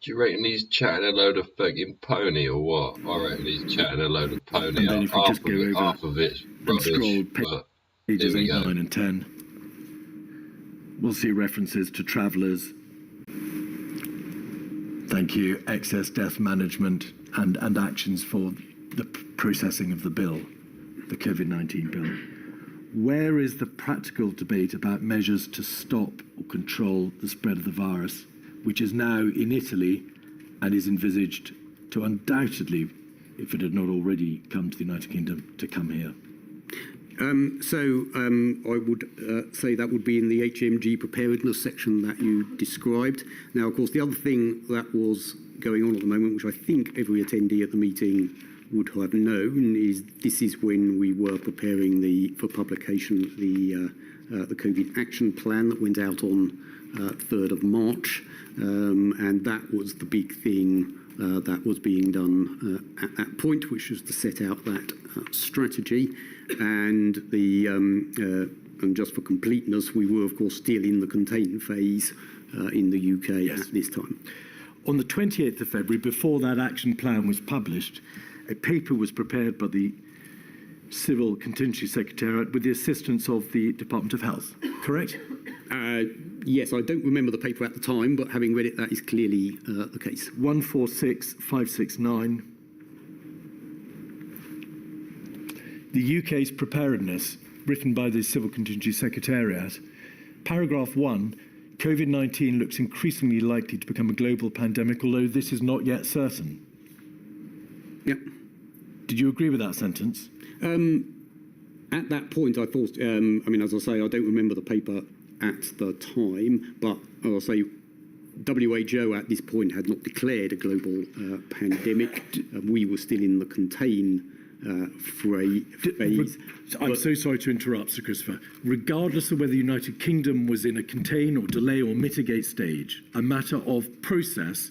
Do you reckon he's chatting a load of fucking pony or what? I reckon he's chatting a load of pony. And then if we just go over half of it's rubbish, and scroll pages 8, 9 and 10, we'll see references to travellers. Thank you. Excess death management and actions for the processing of the bill, the Covid-19 bill. Where is the practical debate about measures to stop or control the spread of the virus, which is now in Italy and is envisaged to undoubtedly, if it had not already come to the United Kingdom, to come here? I would say that would be in the HMG preparedness section that you described. Now, of course, the other thing that was going on at the moment, which I think every attendee at the meeting would have known, is this is when we were preparing for publication the COVID action plan that went out on 3rd of March, and that was the big thing that was being done at that point, which was to set out that strategy. And and just for completeness, we were, of course, still in the contain phase in the UK at this time. On the 28th of February, before that action plan was published, a paper was prepared by the Civil Contingency Secretariat with the assistance of the Department of Health, correct? Yes, I don't remember the paper at the time, but having read it, that is clearly the case. 146569. The UK's preparedness, written by the Civil Contingency Secretariat. Paragraph 1, COVID-19 looks increasingly likely to become a global pandemic, although this is not yet certain. Yep. Did you agree with that sentence? At that point, I thought, I mean, as I say, I don't remember the paper at the time, but as I say, WHO at this point had not declared a global pandemic. We were still in the contain phase. I'm so sorry to interrupt, Sir Christopher. Regardless of whether the United Kingdom was in a contain or delay or mitigate stage, a matter of process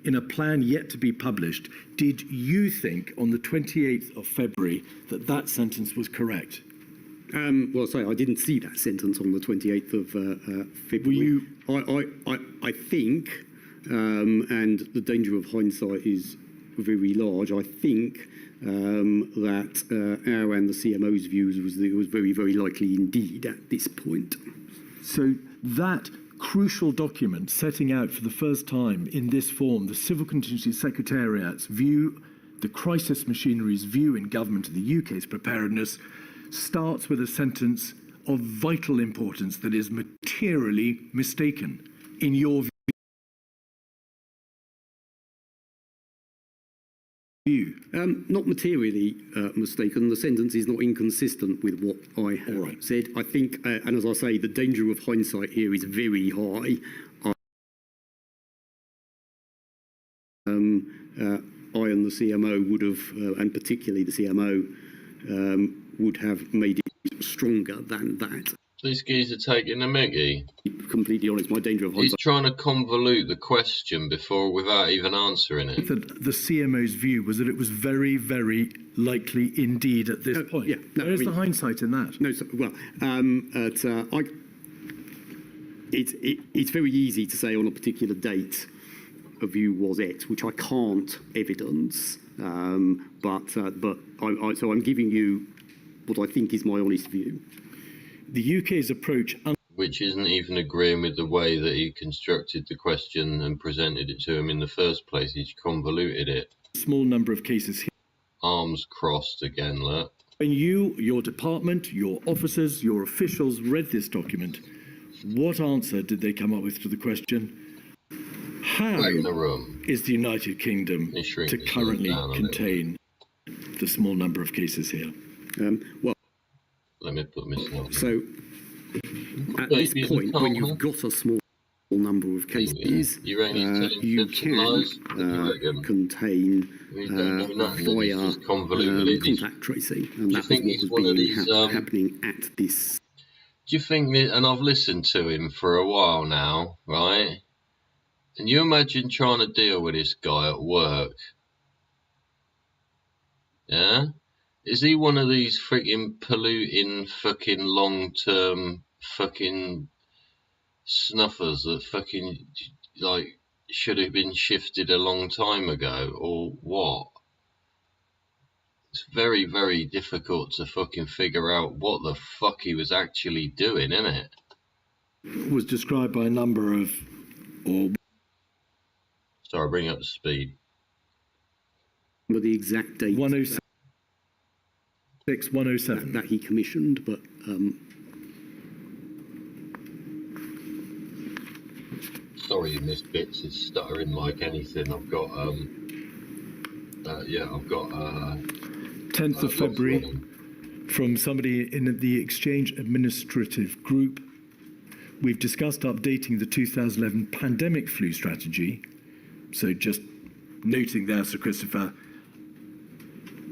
in a plan yet to be published, did you think on the 28th of February that that sentence was correct? Well, sorry, I didn't see that sentence on the 28th of February. I think, and the danger of hindsight is very large, I think that our and the CMO's views was that it was very, very likely indeed at this point. So that crucial document setting out for the first time in this form the Civil Contingency Secretariat's view, the crisis machinery's view in government of the UK's preparedness, starts with a sentence of vital importance that is materially mistaken, in your view. Not materially mistaken. The sentence is not inconsistent with what I have said. I think, and as I say, the danger of hindsight here is very high. I and the CMO would have, and particularly the CMO, would have made it stronger than that. This geezer taking a mickey. Completely honest, my danger of hindsight. He's trying to convolute the question without even answering it. The CMO's view was that it was very, very likely indeed at this point. Yeah, no, Where's the hindsight in that? No, well, it's very easy to say on a particular date a view was X, which I can't evidence. So I'm giving you what I think is my honest view. The UK's approach, which isn't even agreeing with the way that he constructed the question and presented it to him in the first place. He's convoluted it. Small number of cases here. Arms crossed again, look. When you, your department, your officers, your officials read this document, what answer did they come up with to the question? How is the United Kingdom to currently contain the small number of cases here? Well, let me put myself. So, at this point, when you've got a small number of cases, you can contain via contact tracing, and that is what was happening at this. Do you think that? And I've listened to him for a while now, right? And you imagine trying to deal with this guy at work. Yeah? Is he one of these freaking polluting fucking long-term fucking snuffers that fucking like should have been shifted a long time ago, or what? It's very, very difficult to fucking figure out what the fuck he was actually doing, isn't it? It was described by a number of, Sorry, bring up the speed. But the exact date. 106, 107. That he commissioned, but sorry you missed bits. It's stuttering like anything. I've got 10th of February from somebody in the Exchange Administrative Group. We've discussed updating the 2011 pandemic flu strategy. So just noting there, Sir Christopher,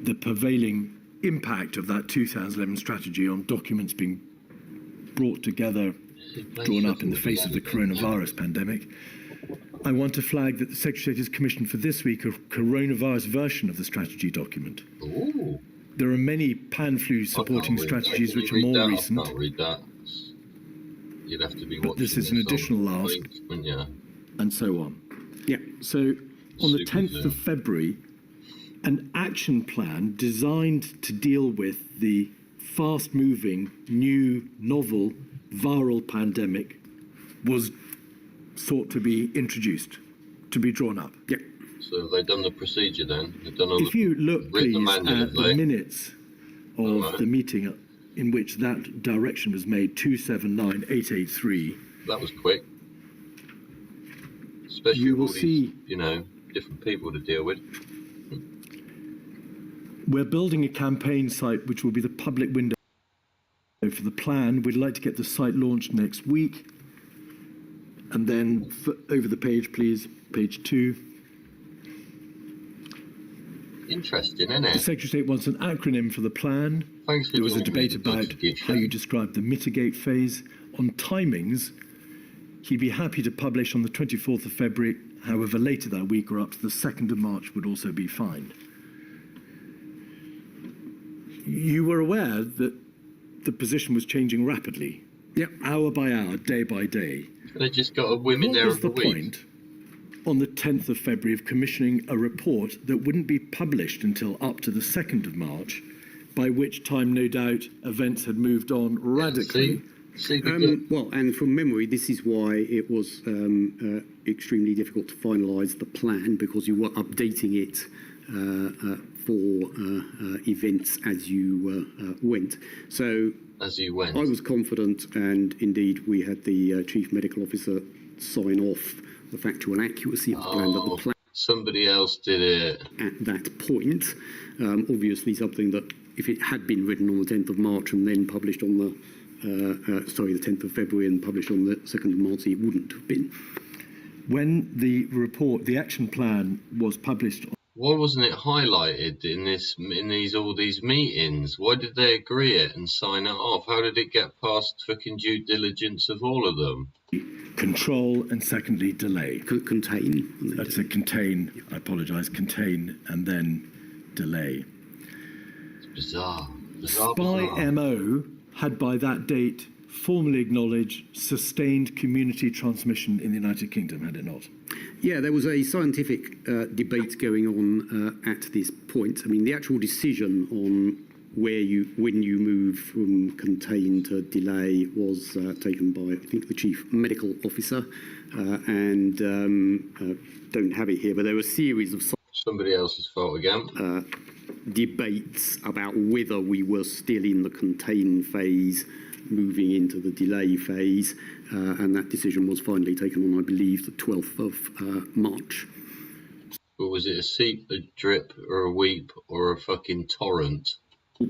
the prevailing impact of that 2011 strategy on documents being brought together, drawn up in the face of the coronavirus pandemic. I want to flag that the Secretary has commissioned for this week a coronavirus version of the strategy document. Ooh. There are many pan-flu supporting strategies which are more recent. I can't read that. You'd have to be watching. But this is an additional ask, and so on. Yeah. So on the 10th of February, an action plan designed to deal with the fast-moving, new, novel, viral pandemic was sought to be introduced, to be drawn up. Yeah. So have they done the procedure then? They've done all If you look, please, at the minutes of the meeting in which that direction was made, 279883. That was quick. Especially You will all these, see, different people to deal with. we're building a campaign site which will be the public window for the plan. We'd like to get the site launched next week. And then over the page, please, page 2. Interesting, isn't The it? Secretary of State wants an acronym for the plan. Thanks for There was a giving me debate the about contribution. how you describe the mitigate phase. On timings, he'd be happy to publish on the 24th of February. However, later that week or up to the 2nd of March would also be fine. You were aware that the position was changing rapidly, hour by hour, day by day. They just got a women What there was of the the week. point on the 10th of February of commissioning a report that wouldn't be published until up to the 2nd of March, by which time, no doubt, events had moved on radically? See, Well, and from memory, this is why it was extremely difficult to finalise the plan, because you were updating it for events as you went. So as you went. I was confident, and indeed we had the Chief Medical Officer sign off the factual accuracy of the plan, that the plan Somebody else did it. at that point, obviously something that if it had been written on the 10th of March and then published on the the 10th of February and published on the 2nd of March, it wouldn't have been. When the report, the action plan, was published, Why wasn't it highlighted in all these meetings? Why did they agree it and sign it off? How did it get past fucking due diligence of all of them? control and secondly, delay. Contain. That's a contain, I apologise, contain and then delay. It's bizarre. Spy MO had by that date formally acknowledged sustained community transmission in the United Kingdom, had it not? Yeah, there was a scientific debate going on at this point. I mean, the actual decision on when you move from contain to delay was taken by, I think, the Chief Medical Officer, and don't have it here, but there were a series of Somebody else's fault again. debates about whether we were still in the contain phase, moving into the delay phase, and that decision was finally taken on, I believe, the 12th of March. But was it a seep, a drip, or a weep, or a fucking torrent?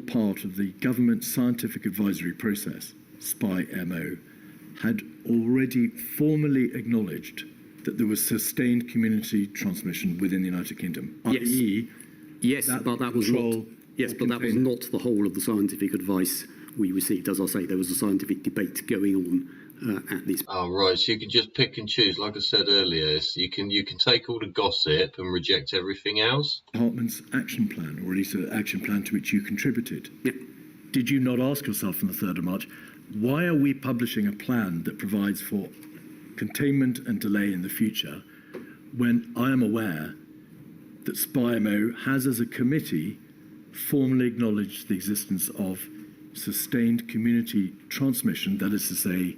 Part of the government scientific advisory process, Spy MO, had already formally acknowledged that there was sustained community transmission within the United Kingdom, Yes. i.e. Yes, but that was not. Yes, but that was not the whole of the scientific advice we received. As I say, there was a scientific debate going on at this. Oh, right. So you can just pick and choose, like I said earlier. So you can take all the gossip and reject everything else. Department's action plan, or at least an action plan to which you contributed. Yeah. Did you not ask yourself on the 3rd of March, why are we publishing a plan that provides for containment and delay in the future when I am aware that SPIMO has, as a committee, formally acknowledged the existence of sustained community transmission, that is to say,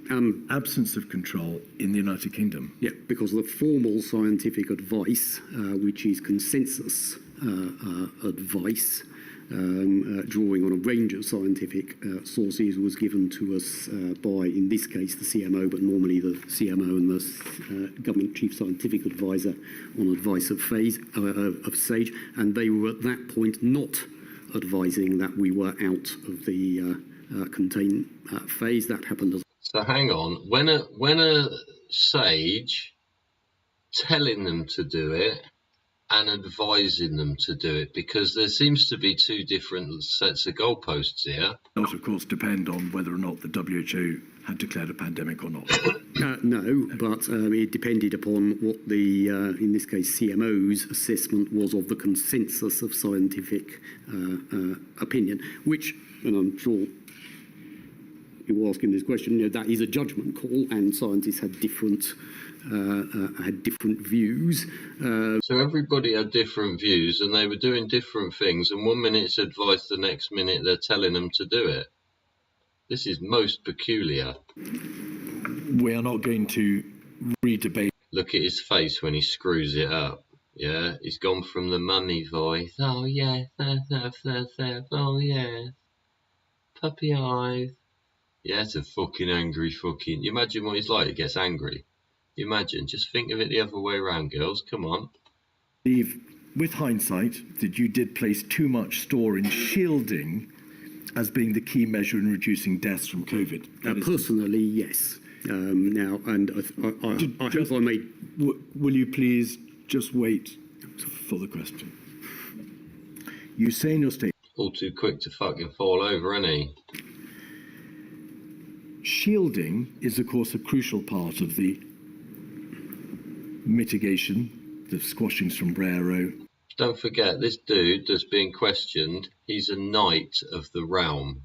absence of control in the United Kingdom? Yeah, because the formal scientific advice, which is consensus advice, drawing on a range of scientific sources, was given to us by, in this case, the CMO, but normally the CMO and the government chief scientific advisor on advice of SAGE, and they were at that point not advising that we were out of the contain phase. That happened as. So hang on, when a SAGE telling them to do it and advising them to do it, because there seems to be two different sets of goalposts here. Not, of course, depend on whether or not the WHO had declared a pandemic or not. No, but it depended upon what the, in this case, CMO's assessment was of the consensus of scientific opinion, which, and I'm sure were asking this question, that is a judgment call, and scientists had different views. So everybody had different views, and they were doing different things. And 1 minute it's advice, the next minute they're telling them to do it. This is most peculiar. We are not going to re-debate. Look at his face when he screws it up. Yeah, he's gone from the mummy voice. Oh yeah, oh yeah, puppy eyes. Yeah, it's a fucking angry fucking. You imagine what he's like. He gets angry. You imagine. Just think of it the other way around, girls. Come on. Steve, with hindsight, that you did place too much store in shielding as being the key measure in reducing deaths from COVID. Personally, yes. Now, and I hope I made. Will you please just wait for the question? You say in your statement. All too quick to fucking fall over, isn't he? Shielding is, of course, a crucial part of the mitigation, the squashing sombrero. Don't forget, this dude that's being questioned, he's a knight of the realm.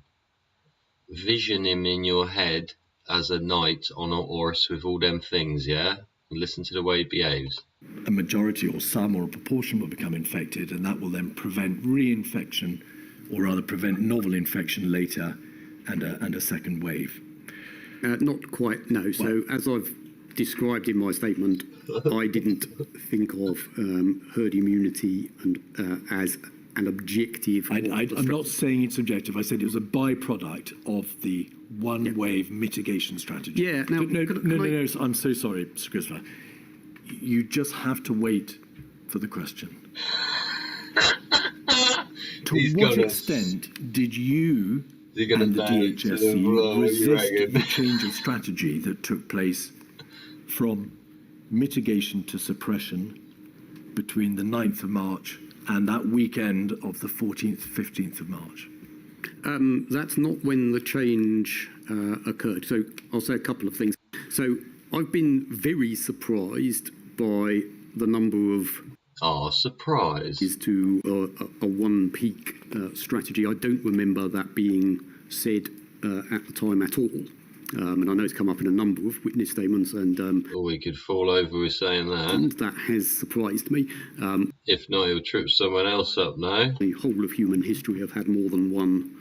Vision him in your head as a knight on a horse with all them things, yeah? And listen to the way he behaves. A majority or some or a proportion will become infected, and that will then prevent reinfection, or rather prevent novel infection later and a second wave. Not quite, no. So as I've described in my statement, I didn't think of herd immunity and as an objective. I'm not saying it's objective. I said it was a byproduct of the one-wave mitigation strategy. Yeah. Now, no. I'm so sorry, Sir Christopher. You just have to wait for the question. To what extent did you and the DHSC resist the change of strategy that took place from mitigation to suppression between the 9th of March and that weekend of the 14th, 15th of March? That's not when the change occurred. So I'll say a couple of things. So I've been very surprised by the number of surprise is to a one-peak strategy. I don't remember that being said at the time at all. And I know it's come up in a number of witness statements, and we could fall over with saying that. And that has surprised me. If not, he'll trip someone else up now. The whole of human history have had more than one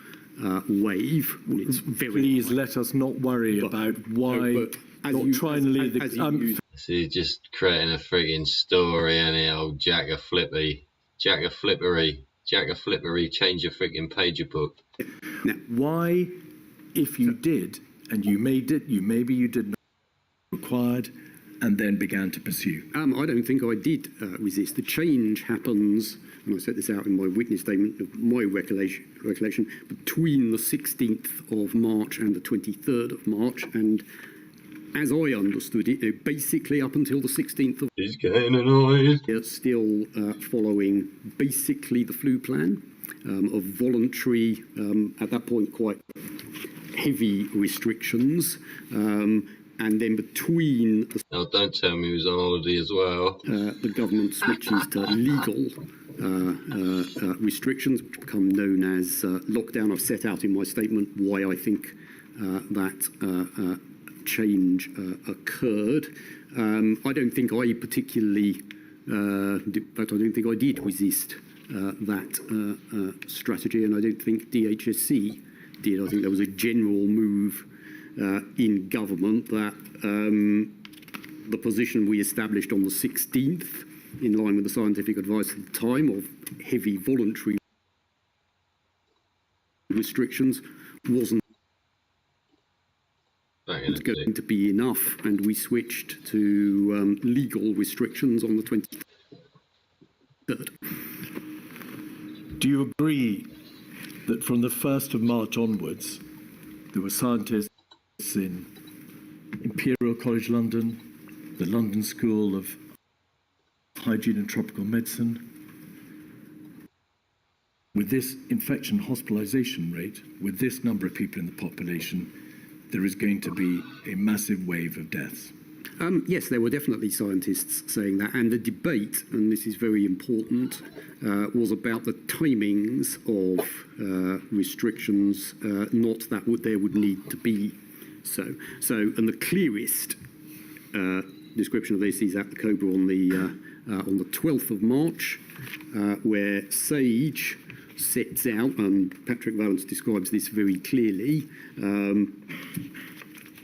wave. It's very Please let us not worry about why. Try and lead the. So he's just creating a freaking story, and old Jack a Flippery, change your freaking pager book. Now, why, if you did, and you maybe you did not required, and then began to pursue? I don't think I did resist. The change happens, and I set this out in my witness statement, of my recollection, between the 16th of March and the 23rd of March, and as I understood it, basically up until the 16th of... He's getting annoyed. Still following basically the flu plan of voluntary, at that point quite heavy restrictions, and then between... Now don't tell me he was on holiday as well. The government switches to legal restrictions, which become known as lockdown. I've set out in my statement why I think that change occurred. I don't think I particularly, but I don't think I did resist that strategy, and I don't think DHSC did. I think there was a general move in government that the position we established on the 16th, in line with the scientific advice at the time of heavy voluntary restrictions, wasn't going to be enough, and we switched to legal restrictions on the 23rd. Do you agree that from the 1st of March onwards, there were scientists in Imperial College London, the London School of Hygiene and Tropical Medicine, with this infection hospitalisation rate, with this number of people in the population, there is going to be a massive wave of deaths? Yes, there were definitely scientists saying that, and the debate, and this is very important, was about the timings of restrictions, not that there would need to be so. And the clearest description of this is at the Cobra on the 12th of March, where SAGE sets out, and Patrick Vallance describes this very clearly,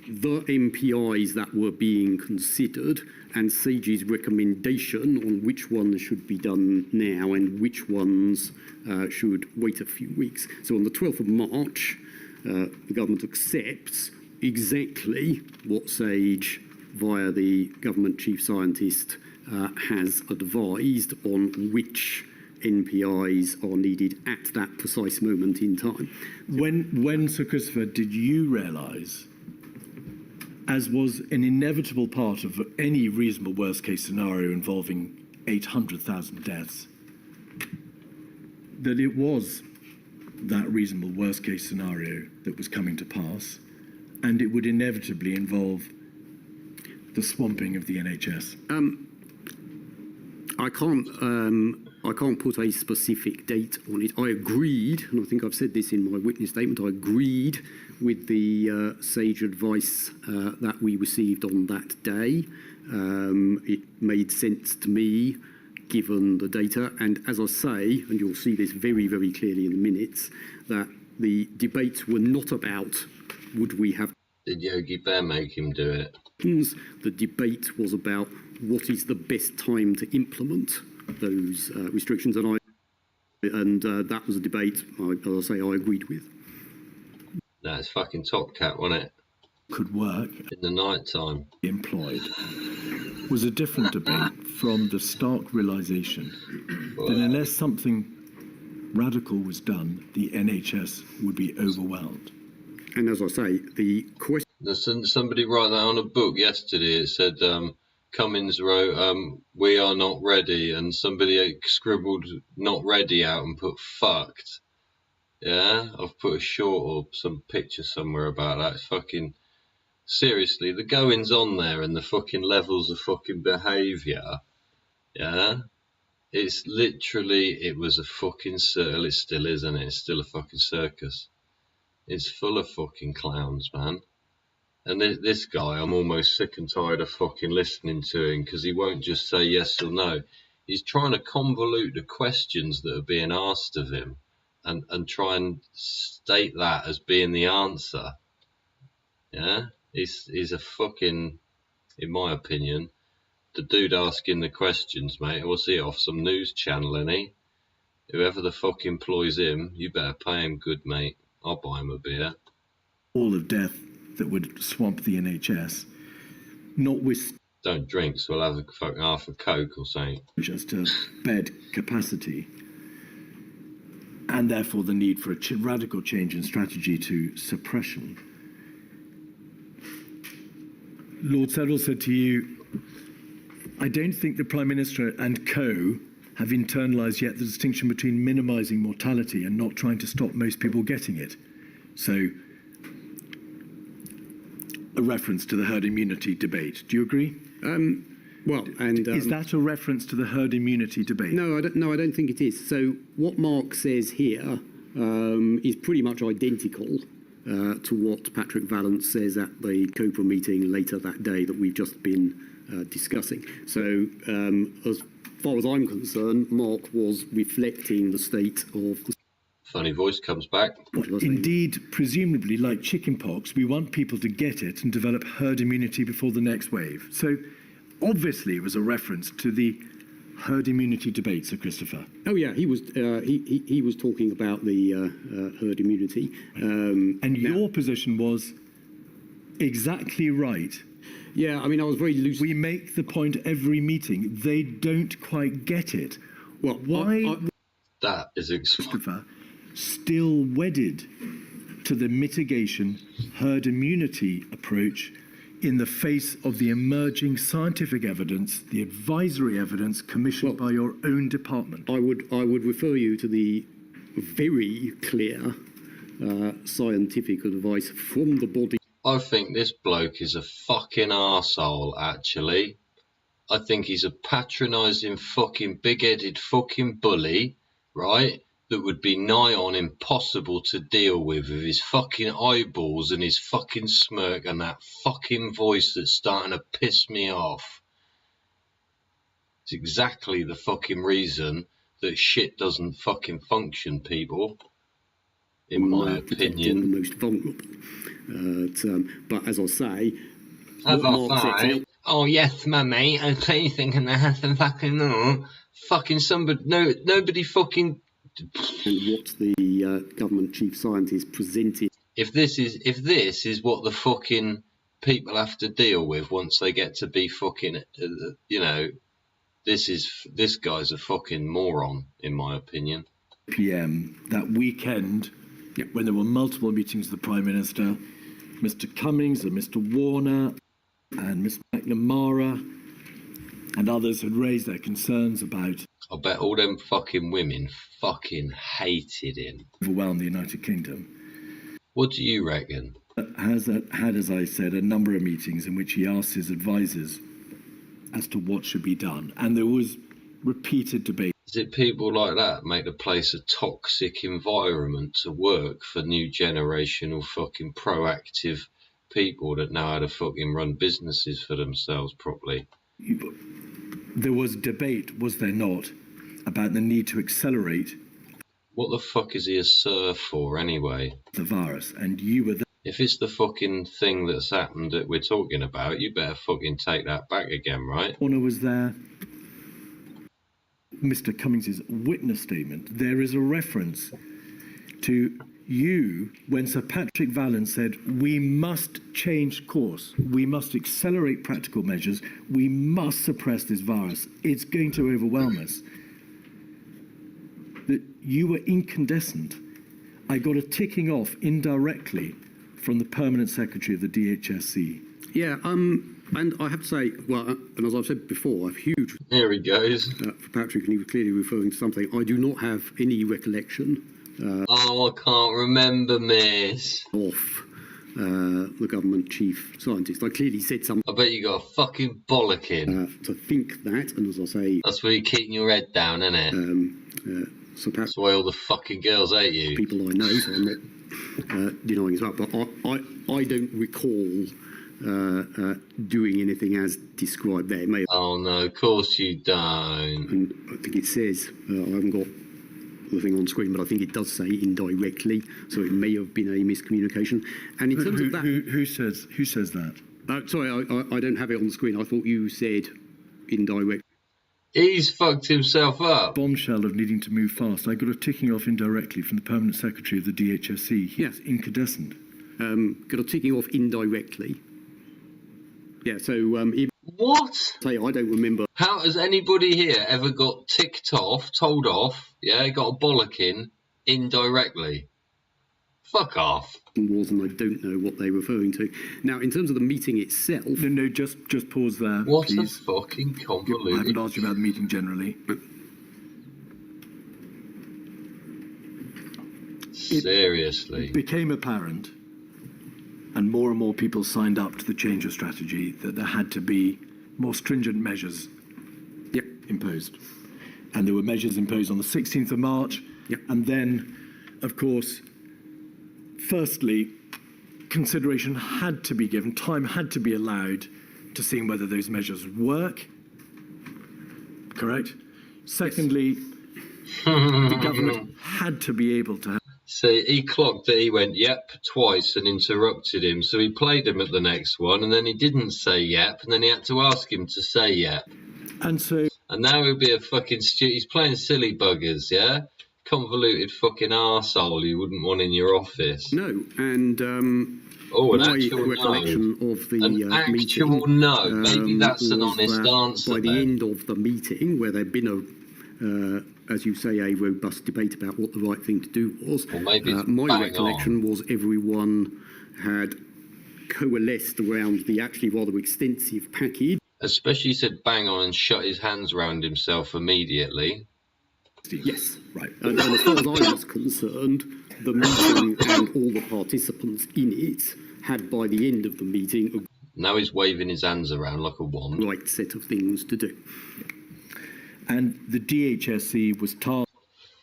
the MPIs that were being considered and SAGE's recommendation on which ones should be done now and which ones should wait a few weeks. So on the 12th of March, the government accepts exactly what SAGE, via the government chief scientist, has advised on which NPIs are needed at that precise moment in time. When Sir Christopher, did you realise, as was an inevitable part of any reasonable worst-case scenario involving 800,000 deaths, that it was that reasonable worst-case scenario that was coming to pass, and it would inevitably involve the swamping of the NHS? I can't put a specific date on it. I agreed, and I think I've said this in my witness statement, I agreed with the SAGE advice that we received on that day. It made sense to me, given the data, and as I say, and you'll see this very, very clearly in the minutes, that the debates were not about would we have... Did Yogi Bear make him do it? The debate was about what is the best time to implement those restrictions, and that was a debate, as I say, I agreed with. That's fucking Top Cat, wasn't it? Could work in the night time. Employed was a different debate from the stark realisation that unless something radical was done, the NHS would be overwhelmed. And as I say, the question... Somebody wrote that on a book yesterday. It said Cummins wrote, "We are not ready," and somebody scribbled "not ready" out and put "fucked." Yeah, I've put a short or some picture somewhere about that. It's fucking seriously, the goings on there and the fucking levels of fucking behaviour. Yeah, it's literally, it was a fucking circle. It still is, isn't it? It's still a fucking circus. It's full of fucking clowns, man. And this guy, I'm almost sick and tired of fucking listening to him, because he won't just say yes or no. He's trying to convolute the questions that are being asked of him and try and state that as being the answer. Yeah? He's a fucking, in my opinion, the dude asking the questions, mate. What's he off some news channel, ain't he? Whoever the fuck employs him, you better pay him good, mate. I'll buy him a beer. All of death that would swamp the NHS, notwithstanding... Don't drink, so we'll have a fucking half a Coke or something. ...just to bed capacity, and therefore the need for a radical change in strategy to suppression. Lord Settle said to you, "I don't think the Prime Minister and co have internalised yet the distinction between minimising mortality and not trying to stop most people getting it." So, a reference to the herd immunity debate. Do you agree? Is that a reference to the herd immunity debate? No, I don't think it is. So what Mark says here is pretty much identical to what Patrick Vallance says at the Cobra meeting later that day that we've just been discussing. So as far as I'm concerned, Mark was reflecting the state of the... Funny voice comes back. Indeed, presumably, like chickenpox, we want people to get it and develop herd immunity before the next wave. So, obviously, it was a reference to the herd immunity debate, Sir Christopher. Oh yeah, he was talking about the herd immunity. And your position was exactly right. Yeah, I mean, I was very loose. We make the point every meeting. They don't quite get it. Well, why? That is Christopher still wedded to the mitigation herd immunity approach in the face of the emerging scientific evidence, the advisory evidence commissioned by your own department? I would refer you to the very clear scientific advice from the body. I think this bloke is a fucking arsehole, actually. I think he's a patronising fucking big-headed fucking bully, right? That would be nigh on impossible to deal with his fucking eyeballs and his fucking smirk and that fucking voice that's starting to piss me off. It's exactly the fucking reason that shit doesn't fucking function, people, in my opinion. The most vulnerable. But as I say, As what I Mark sets say, out, oh yes, mummy, I'm thinking they have some fucking somebody, nobody fucking. and what the government chief scientist presented. If this is what the fucking people have to deal with once they get to be fucking, this guy's a fucking moron, in my opinion. PM that weekend, when there were multiple meetings with the Prime Minister, Mr. Cummings and Mr. Warner and Ms. McNamara and others had raised their concerns about I bet all them fucking women fucking hated him. overwhelm the United Kingdom. What do you reckon? Has had, as I said, a number of meetings in which he asked his advisors as to what should be done, and there was repeated debate. Is it people like that make the place a toxic environment to work for new generational fucking proactive people that know how to fucking run businesses for themselves properly? There was debate, was there not, about the need to accelerate What the fuck is he a sir for anyway? the virus, and you were there. If it's the fucking thing that's happened that we're talking about, you better fucking take that back again, right? Warner was there. Mr. Cummings' witness statement, there is a reference to you when Sir Patrick Vallon said, we must change course, we must accelerate practical measures, we must suppress this virus, it's going to overwhelm us. That you were incandescent. I got a ticking off indirectly from the permanent secretary of the DHSC. Yeah, and I have to say, well, and as I've said before, I have huge Here he goes. for Patrick, and he was clearly referring to something. I do not have any recollection Oh, I can't remember, miss. of the government chief scientist. I clearly said something I bet you got a fucking bollocking. to think that, and as I say, That's where you're keeping your head down, innit? so perhaps That's why all the fucking girls hate you. people I know, so I'm not denying as well. But I don't recall doing anything as described there. It may have, Oh no, of course you don't. and I think it says, I haven't got the thing on screen, but I think it does say indirectly, so it may have been a miscommunication. And in terms of that, Who says that? sorry, I don't have it on the screen. I thought you said indirect. He's fucked himself up. Bombshell of needing to move fast. I got a ticking off indirectly from the permanent secretary of the DHSC. He was incandescent. Got a ticking off indirectly. Yeah, so even What? say I don't remember. How has anybody here ever got ticked off, told off, got a bollocking indirectly? Fuck off. Was, and I don't know what they're referring to. Now, in terms of the meeting itself, No, just pause there, What please. a fucking I convoluted. haven't asked you about the meeting generally. Seriously. It became apparent, and more people signed up to the change of strategy, that there had to be more stringent measures imposed. And there were measures imposed on the 16th of March. And then, of course, firstly, consideration had to be given, time had to be allowed to seeing whether those measures work. Correct? Secondly, the government had to be able to have. So he clocked it, he went, yep, twice and interrupted him. So he played him at the next one and then he didn't say yep and then he had to ask him to say yep. And so. And now he'll be a fucking he's playing silly buggers, yeah? Convoluted fucking arsehole you wouldn't want in your office. no, and an my actual recollection of the An actual meeting, no. Maybe that's an was honest that answer by the then. end of the meeting, where there'd been a, as you say, a robust debate about what the right thing to do was, Or maybe it's my bang recollection was everyone had coalesced around the actually rather extensive package. Especially said bang on and shut his hands round himself immediately. Yes, Right. and as far as I was concerned, the meeting and all the participants in it had, by the end of the meeting, Now he's waving his hands around like a wand. a right set of things to do. And the DHSC was tasked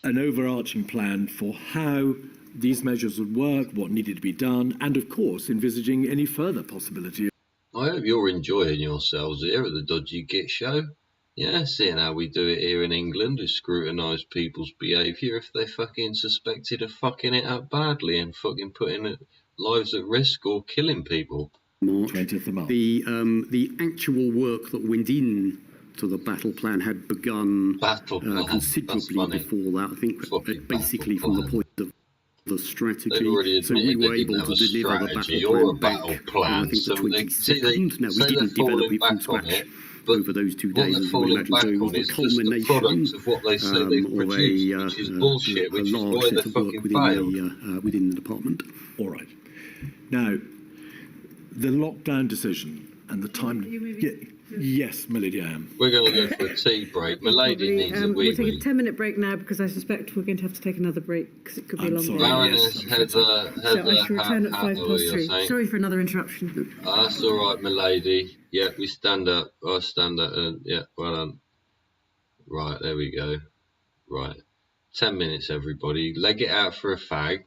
an overarching plan for how these measures would work, what needed to be done, and of course envisaging any further possibility. I hope you're enjoying yourselves here at the Dodgy Git Show. Yeah, seeing how we do it here in England, we scrutinise people's behaviour if they fucking suspected of fucking it up badly and fucking putting lives at risk or killing people. March. 20th of March. The actual work that went in to the battle plan had begun considerably before that. I think basically from the point of the strategy. So we were able to deliver the battle plan back. I think the 22nd. Now we didn't develop it from scratch over those 2 days, as you would imagine. So it was the culmination of what they say they've produced, which is bullshit, which is why they fucking failed. Within the department. All right. Now, the lockdown decision and the time. Yes, Milady, I am. We're going to go for a tea break. Milady needs a wee. We'll take a 10-minute break now because I suspect we're going to have to take another break because it could be a long break. Baroness Heather, So I shall return at 3:05. Sorry for another interruption. That's all right, milady. Yeah, we stand up. I stand up. Yeah, well done. Right, there we go. Right. 10 minutes, everybody. Leg it out for a fag.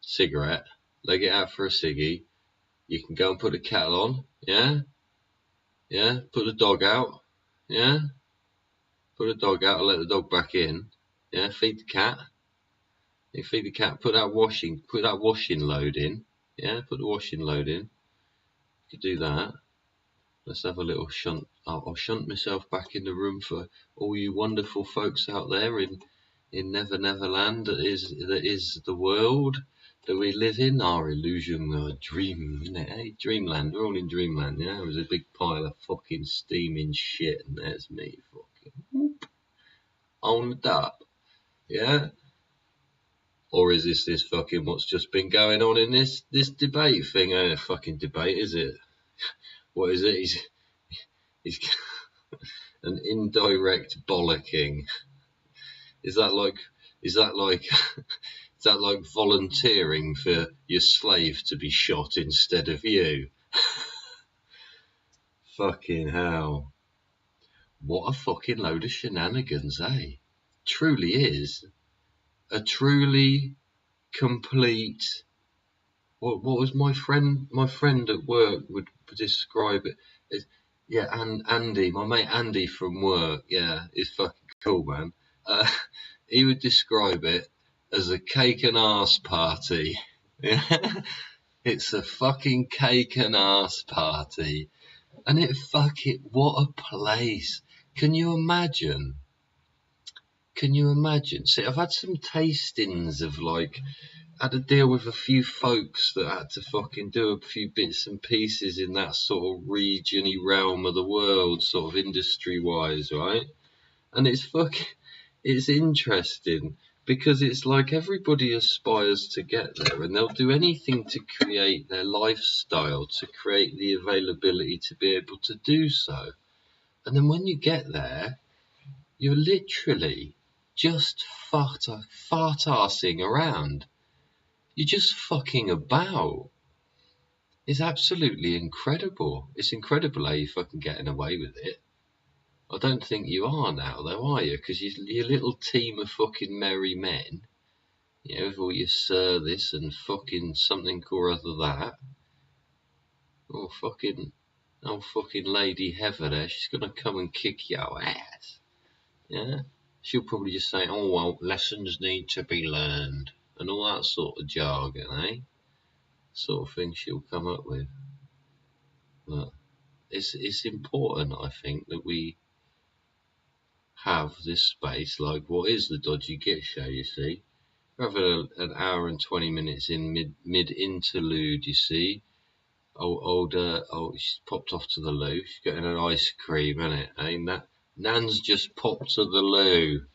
Cigarette. Leg it out for a ciggy. You can go and put the kettle on. Yeah? Yeah? Put the dog out. Yeah? Put the dog out and let the dog back in. Yeah? Feed the cat. You feed the cat. Put that washing load in. Yeah? Put the washing load in. You could do that. Let's have a little shunt. I'll shunt myself back in the room for all you wonderful folks out there in Never Neverland that is the world that we live in, our illusion, dream, isn't it? Hey, dreamland. We're all in dreamland, yeah? There's a big pile of fucking steaming shit, and there's me fucking whoop, on the up, yeah? Or is this fucking what's just been going on in this debate thing? Ain't a fucking debate, is it? What is it? He's an indirect bollocking. Is that like volunteering for your slave to be shot instead of you? Fucking hell. What a fucking load of shenanigans, eh? Truly is a truly complete. What was my friend at work would describe it as? Yeah, and Andy, my mate Andy from work, yeah, is fucking cool, man. He would describe it as a cake and arse party. It's a fucking cake and arse party. And what a place. Can you imagine? See, I've had some tastings of had to deal with a few folks that had to fucking do a few bits and pieces in that sort of region-y realm of the world, sort of industry-wise, right? And it's interesting because it's like everybody aspires to get there and they'll do anything to create their lifestyle, to create the availability to be able to do so. And then when you get there, you're literally just fart-arsing around. You're just fucking about. It's absolutely incredible. It's incredible how you're fucking getting away with it. I don't think you are now, though, are you? Because your little team of fucking merry men, you know, with all your this and fucking something or other that. Oh, fucking Lady Heather there, she's going to come and kick your ass. Yeah? She'll probably just say, oh, well, lessons need to be learned. And all that sort of jargon, eh? Sort of thing she'll come up with. But it's important, I think, that we have this space, like what is the Dodgy Git Show, you see. We're having an hour and 20 minutes in mid-interlude, you see. She's popped off to the loo. She's getting an ice cream, innit? Eh? Nan's just popped to the loo.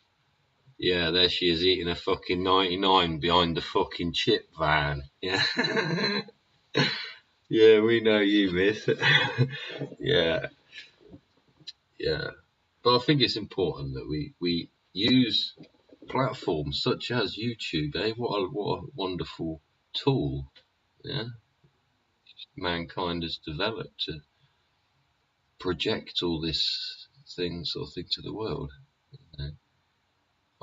Yeah, there she is eating a fucking 99 behind the fucking chip van. Yeah. Yeah, we know you, miss. Yeah. Yeah. But I think it's important that we use platforms such as YouTube, what a wonderful tool, yeah, mankind has developed to project all this sort of thing to the world. You know?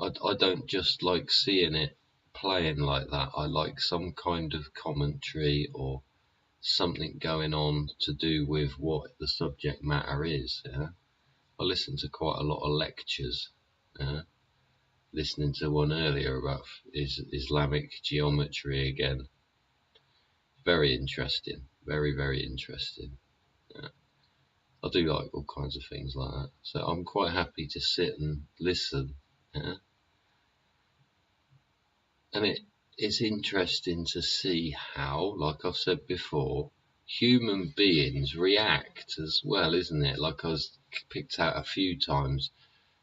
I don't just like seeing it playing like that. I like some kind of commentary or something going on to do with what the subject matter is. Yeah, I listen to quite a lot of lectures. Yeah? Listening to one earlier about Islamic geometry again. Very interesting. Very, very interesting. Yeah. I do like all kinds of things like that. So I'm quite happy to sit and listen. Yeah? And it's interesting to see how, like I've said before, human beings react as well, isn't it? Like I was picked out a few times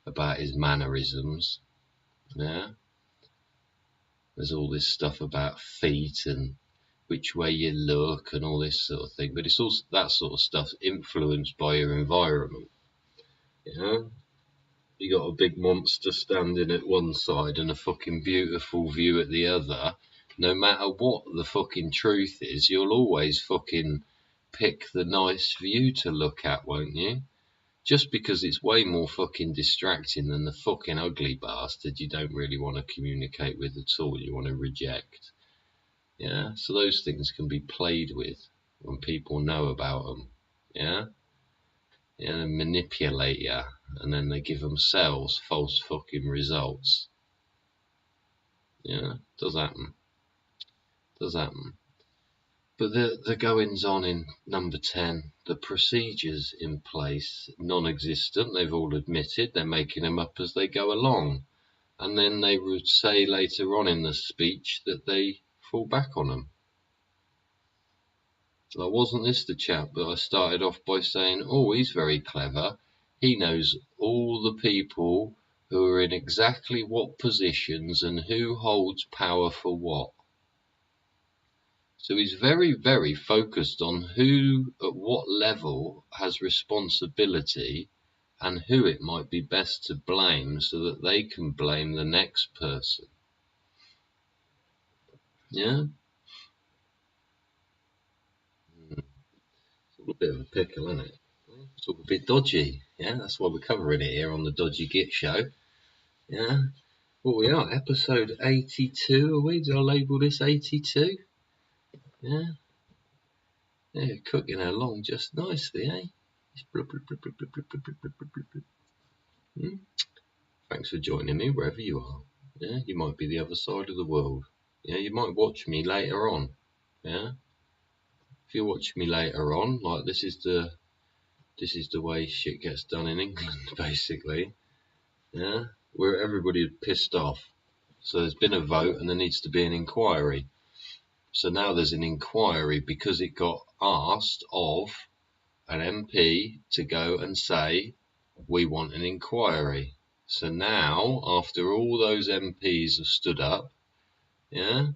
about his mannerisms. Yeah. There's all this stuff about feet and which way you look and all this sort of thing. But it's also that sort of stuff influenced by your environment. You know? You got a big monster standing at one side and a fucking beautiful view at the other. No matter what the fucking truth is, you'll always fucking pick the nice view to look at, won't you? Just because it's way more fucking distracting than the fucking ugly bastard you don't really want to communicate with at all, you want to reject. Yeah, so those things can be played with when people know about them. Yeah, yeah, and manipulate you, and then they give themselves false fucking results. Yeah, does happen. Does happen. But the goings on in number 10, the procedures in place, non-existent. They've all admitted they're making them up as they go along, and then they would say later on in the speech that they fall back on them. Well, wasn't this the chap that I started off by saying, oh, he's very clever. He knows all the people who are in exactly what positions and who holds power for what. So he's very, very focused on who at what level has responsibility and who it might be best to blame so that they can blame the next person. Yeah? It's all a bit of a pickle, isn't it? It's all a bit dodgy. Yeah, that's why we're covering it here on the Dodgy Git Show. Yeah. Well, we are episode 82. Are we? Did I label this 82? Yeah. Yeah, cooking along just nicely, eh? Hmm? Thanks for joining me wherever you are. Yeah, you might be the other side of the world. Yeah, you might watch me later on. Yeah. If you watch me later on, like this is the way shit gets done in England, basically. Yeah, where everybody is pissed off. So there's been a vote and there needs to be an inquiry. So now there's an inquiry because it got asked of an MP to go and say, we want an inquiry. So now, after all those MPs have stood up, yeah,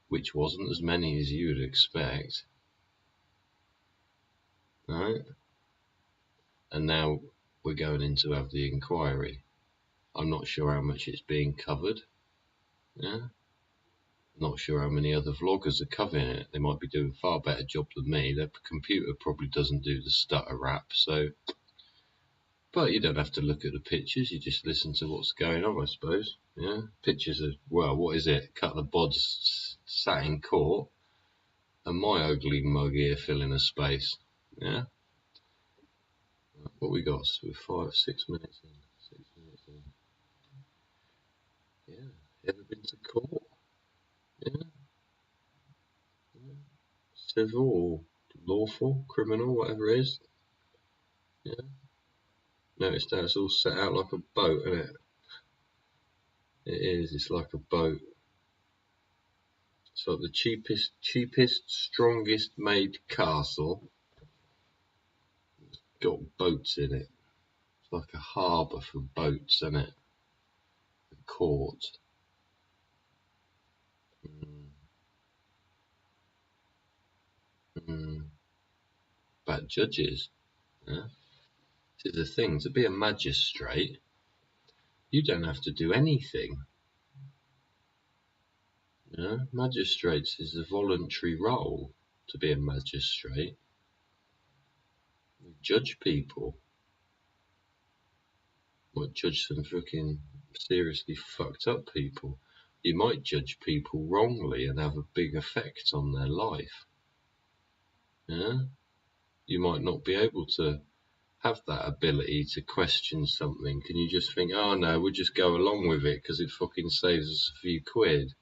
which wasn't as many as you would expect, right? And now we're going in to have the inquiry. I'm not sure how much it's being covered. Yeah. Not sure how many other vloggers are covering it. They might be doing a far better job than me. Their computer probably doesn't do the stutter rap, so. But you don't have to look at the pictures. You just listen to what's going on, I suppose. Yeah. Pictures of, well, what is it? A couple of bods sat in court, and my ugly mug here filling a space. Yeah. What we got? So we're 6 minutes in. 6 minutes in. Yeah. Ever been to court? Yeah. Civil or lawful, criminal, whatever it is. Yeah. Notice that it's all set out like a boat, isn't it? It is, it's like a boat. It's like the cheapest, strongest made castle. It's got boats in it. It's like a harbour for boats, isn't it? A court. Bad judges. Yeah. This is the thing, to be a magistrate, You don't have to do anything. You know, magistrates is a voluntary role to be a magistrate. You judge people. You might judge some fucking seriously fucked up people. You might judge people wrongly and have a big effect on their life. Yeah? You might not be able to have that ability to question something. Can you just think, oh no, we'll just go along with it because it fucking saves us a few quid?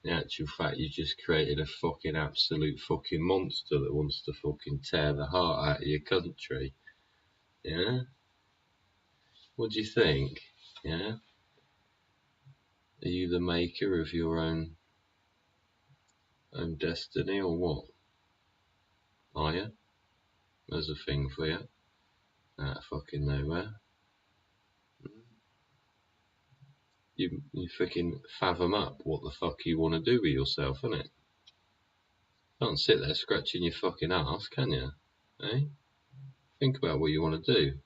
In actual fact, you just created a fucking absolute fucking monster that wants to fucking tear the heart out of your country. Yeah? What do you think? Yeah? Are you the maker of your own destiny or what? Are you? There's a thing for you. Out of fucking nowhere. You freaking fathom up what the fuck you want to do with yourself, innit? Can't sit there scratching your fucking ass, can you? Eh? Think about what you want to do.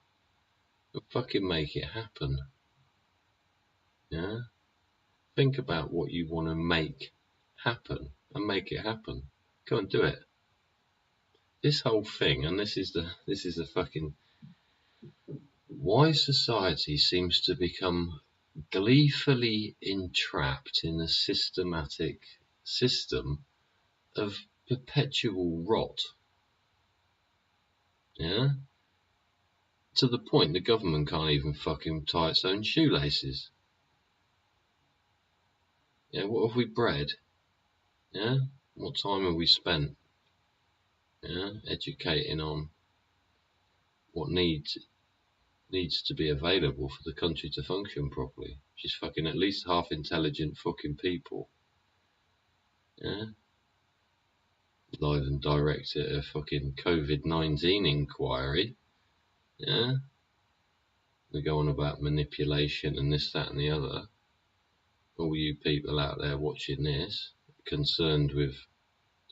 And fucking make it happen. Yeah? Think about what you want to make happen and make it happen. Go and do it. This whole thing, and this is the fucking why society seems to become gleefully entrapped in a systematic system of perpetual rot. Yeah? To the point the government can't even fucking tie its own shoelaces. Yeah, what have we bred? Yeah? What time have we spent? Yeah? Educating on what needs to be available for the country to function properly. Which is fucking at least half intelligent fucking people. Yeah? Live and direct at a fucking Covid-19 inquiry. Yeah? They go on about manipulation and this, that and the other. All you people out there watching this, concerned with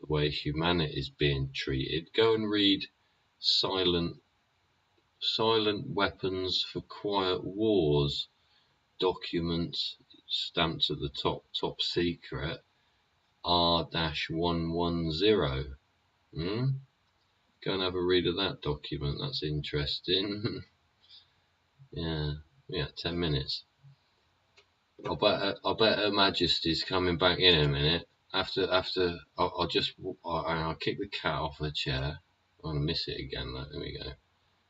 the way humanity is being treated, go and read Silent Weapons for Quiet Wars document stamped at the top secret R-110. Go and have a read of that document, that's interesting. Yeah, 10 minutes. I bet Her Majesty's coming back in a minute. After I'll kick the cat off the chair. I'm gonna miss it again though. There we go.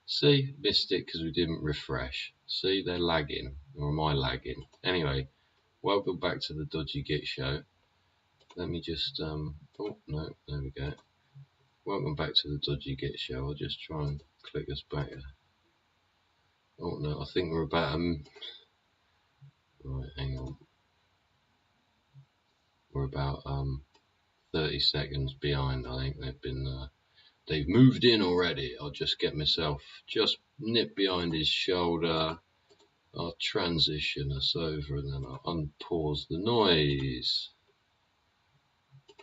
See, missed it because we didn't refresh. See, they're lagging, or am I lagging? Anyway, welcome back to the Dodgy Git Show. Let me just oh no, there we go. Welcome back to the Dodgy Git Show. I'll just try and click us back. Oh no, I think we're about right, hang on. We're about 30 seconds behind. I think they've moved in already. I'll just get myself nip behind his shoulder. I'll transition us over and then I'll unpause the noise.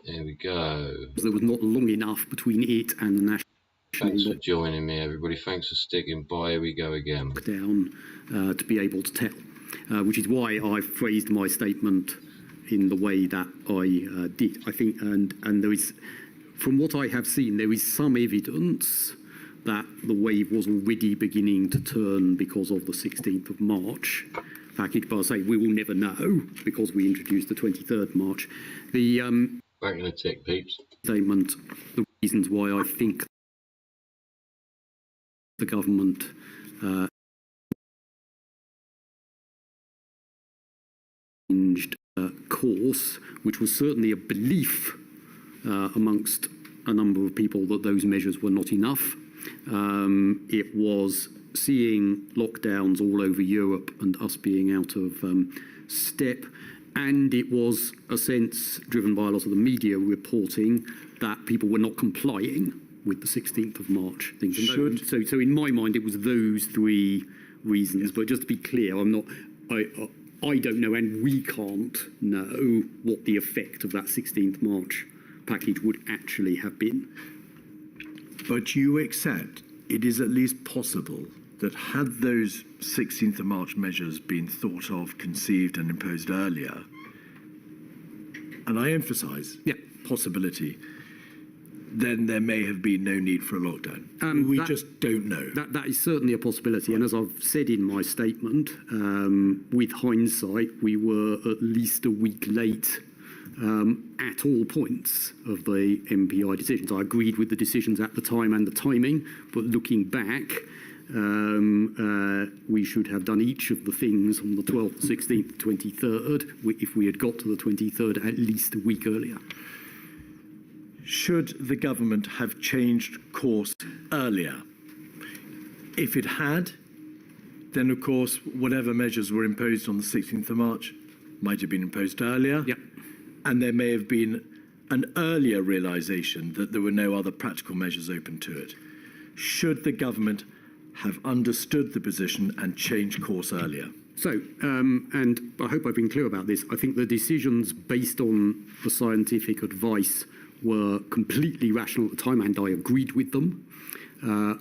There we go. There was not long enough between it and the national. Thanks for joining me, everybody. Thanks for sticking by. Here we go again. Lockdown to be able to tell, which is why I phrased my statement in the way that I did. I think, and there is, from what I have seen, there is some evidence that the wave was already beginning to turn because of the 16th of March package. But I say we will never know because we introduced the 23rd March. The back in a tick, peeps. Statement, the reasons why I think the government changed course, which was certainly a belief amongst a number of people that those measures were not enough. It was seeing lockdowns all over Europe and us being out of step. And it was a sense, driven by a lot of the media reporting, that people were not complying with the 16th of March things. So in my mind, it was those three reasons. Yes. But just to be clear, I don't know, and we can't know what the effect of that 16th March package would actually have been. But you accept it is at least possible that had those 16th of March measures been thought of, conceived and imposed earlier, and I emphasise possibility, then there may have been no need for a lockdown. We just don't know. That is certainly a possibility. And as I've said in my statement, with hindsight, we were at least a week late at all points of the MPI decisions. I agreed with the decisions at the time and the timing, but looking back, we should have done each of the things on the 12th, 16th, 23rd, if we had got to the 23rd at least a week earlier. Should the government have changed course earlier? If it had, then of course whatever measures were imposed on the 16th of March might have been imposed earlier. Yep. And there may have been an earlier realisation that there were no other practical measures open to it. Should the government have understood the position and changed course earlier? So, and I hope I've been clear about this, I think the decisions based on the scientific advice were completely rational at the time, and I agreed with them.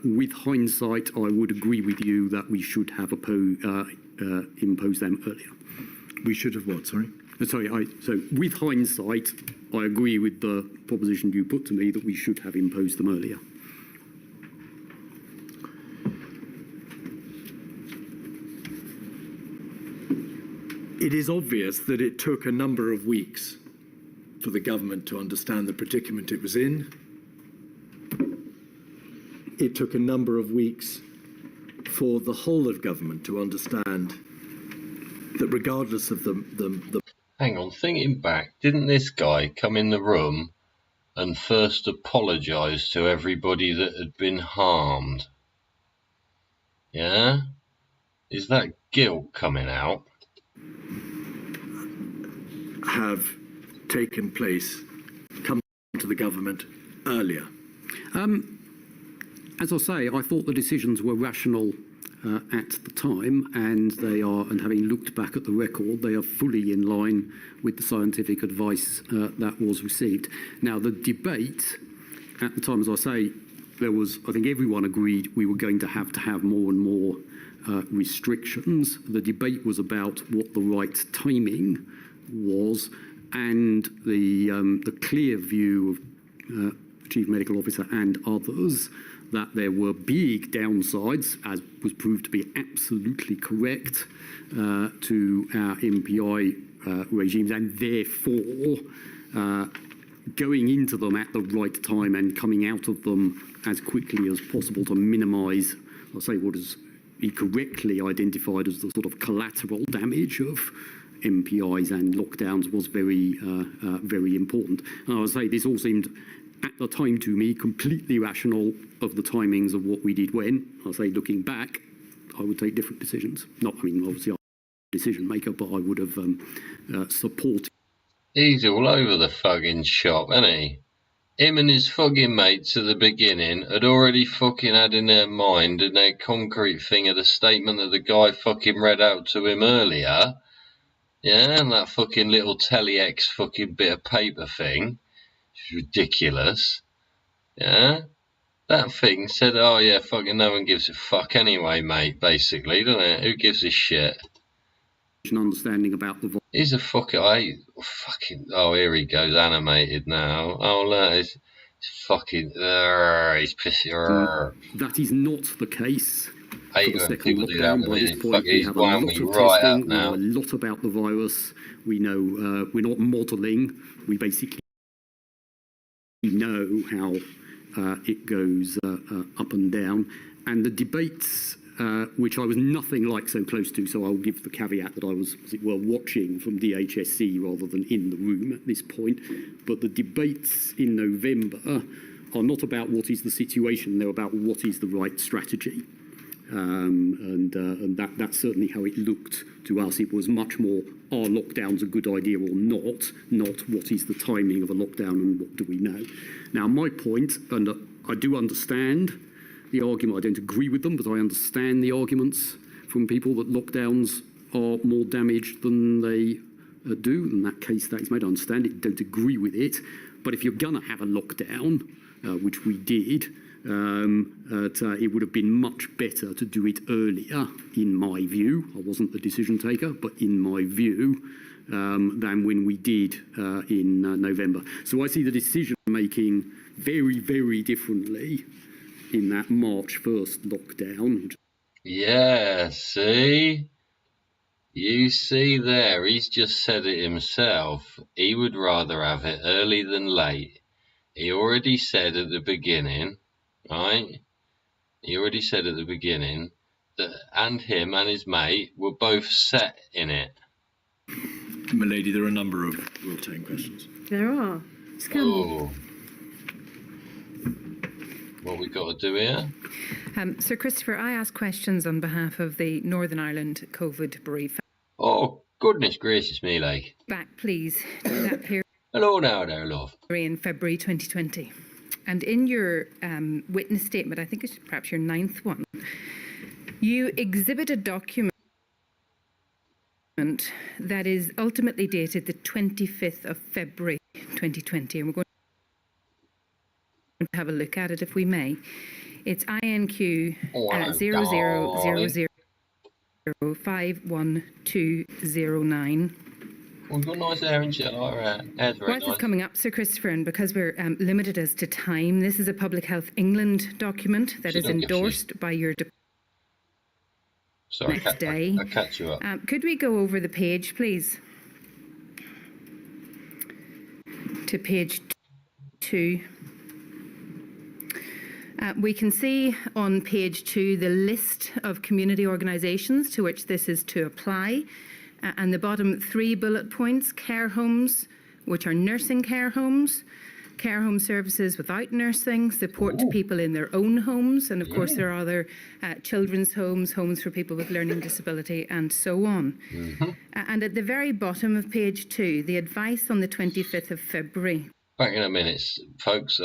With hindsight, I would agree with you that we should have imposed them earlier. We should have what, sorry? So with hindsight, I agree with the proposition you put to me that we should have imposed them earlier. It is obvious that it took a number of weeks for the government to understand the predicament it was in. It took a number of weeks for the whole of government to understand that regardless of the Hang on, thinking back, didn't this guy come in the room and first apologise to everybody that had been harmed? Yeah? Is that guilt coming out? have taken place, come to the government earlier? As I say, I thought the decisions were rational at the time, and they are, and having looked back at the record, they are fully in line with the scientific advice that was received. Now, the debate at the time, as I say, there was, I think everyone agreed we were going to have more and more restrictions. The debate was about what the right timing was, and the clear view of Chief Medical Officer and others that there were big downsides, as was proved to be absolutely correct, to our MPI regimes, and therefore going into them at the right time and coming out of them as quickly as possible to minimise, I'll say, what is correctly identified as the sort of collateral damage of MPIs and lockdowns was very, very important. And I would say this all seemed at the time to me completely rational of the timings of what we did when. I'll say looking back, I would take different decisions. Not, I mean, obviously I'm a decision maker, but I would have supported. He's all over the fucking shop, isn't he? Him and his fucking mates at the beginning had already fucking had in their mind and their concrete thing of the statement that the guy fucking read out to him earlier. Yeah, and that fucking little Telex fucking bit of paper thing. It's ridiculous. Yeah? That thing said, oh yeah, fucking no one gives a fuck anyway, mate, basically, doesn't it? Who gives a shit? Understanding about the He's a fucking, oh, here he goes, animated now. Oh, look, he's fucking, he's pissy. That is not the case. For the second lockdown, by this point, we have a lot of testing, we know a lot about the virus. We know we're not modelling. We basically know how it goes up and down. And the debates, which I was nothing like so close to, so I'll give the caveat that I was, as it were, watching from DHSC rather than in the room at this point. But the debates in November are not about what is the situation, they're about what is the right strategy. And that's certainly how it looked to us. It was much more, are lockdowns a good idea or not what is the timing of a lockdown and what do we know. Now, my point, and I do understand the argument, I don't agree with them, but I understand the arguments from people that lockdowns are more damage than they do. In that case, that is made. I understand it, don't agree with it. But if you're going to have a lockdown, which we did, it would have been much better to do it earlier, in my view. I wasn't the decision taker, but in my view, than when we did in November. So I see the decision making very, very differently in that March 1st lockdown. Yeah, see? You see there, he's just said it himself. He would rather have it early than late. He already said at the beginning, right? He already said at the beginning that and him and his mate were both set in it. Milady, there are a number of rotating questions. There are. Scandal. Oh. What we got to do here? Sir Christopher, I ask questions on behalf of the Northern Ireland COVID brief. Oh, goodness gracious me, like. Back, please, to that period Hello now there, love. in February 2020. And in your witness statement, I think it's perhaps your 9th one, you exhibit a document that is ultimately dated the 25th of February 2020. And we're going to have a look at it, if we may. It's INQ 00005129. Oh, you've got nice hair and shit like that. Hair's very Whilst nice. it's coming up, Sir Christopher, and because we're limited as to time, this is a Public Health England document that is endorsed by your Sorry, next day. I'll catch you up. Could we go over the page, please? To page 2. We can see on page 2 the list of community organisations to which this is to apply. And the bottom 3 bullet points: care homes, which are nursing care homes, care home services without nursing, support to people in their own homes, and of course there are other children's homes, homes for people with learning disability, and so on. And at the very bottom of page 2, the advice on the 25th of February. Back in a minute, folks.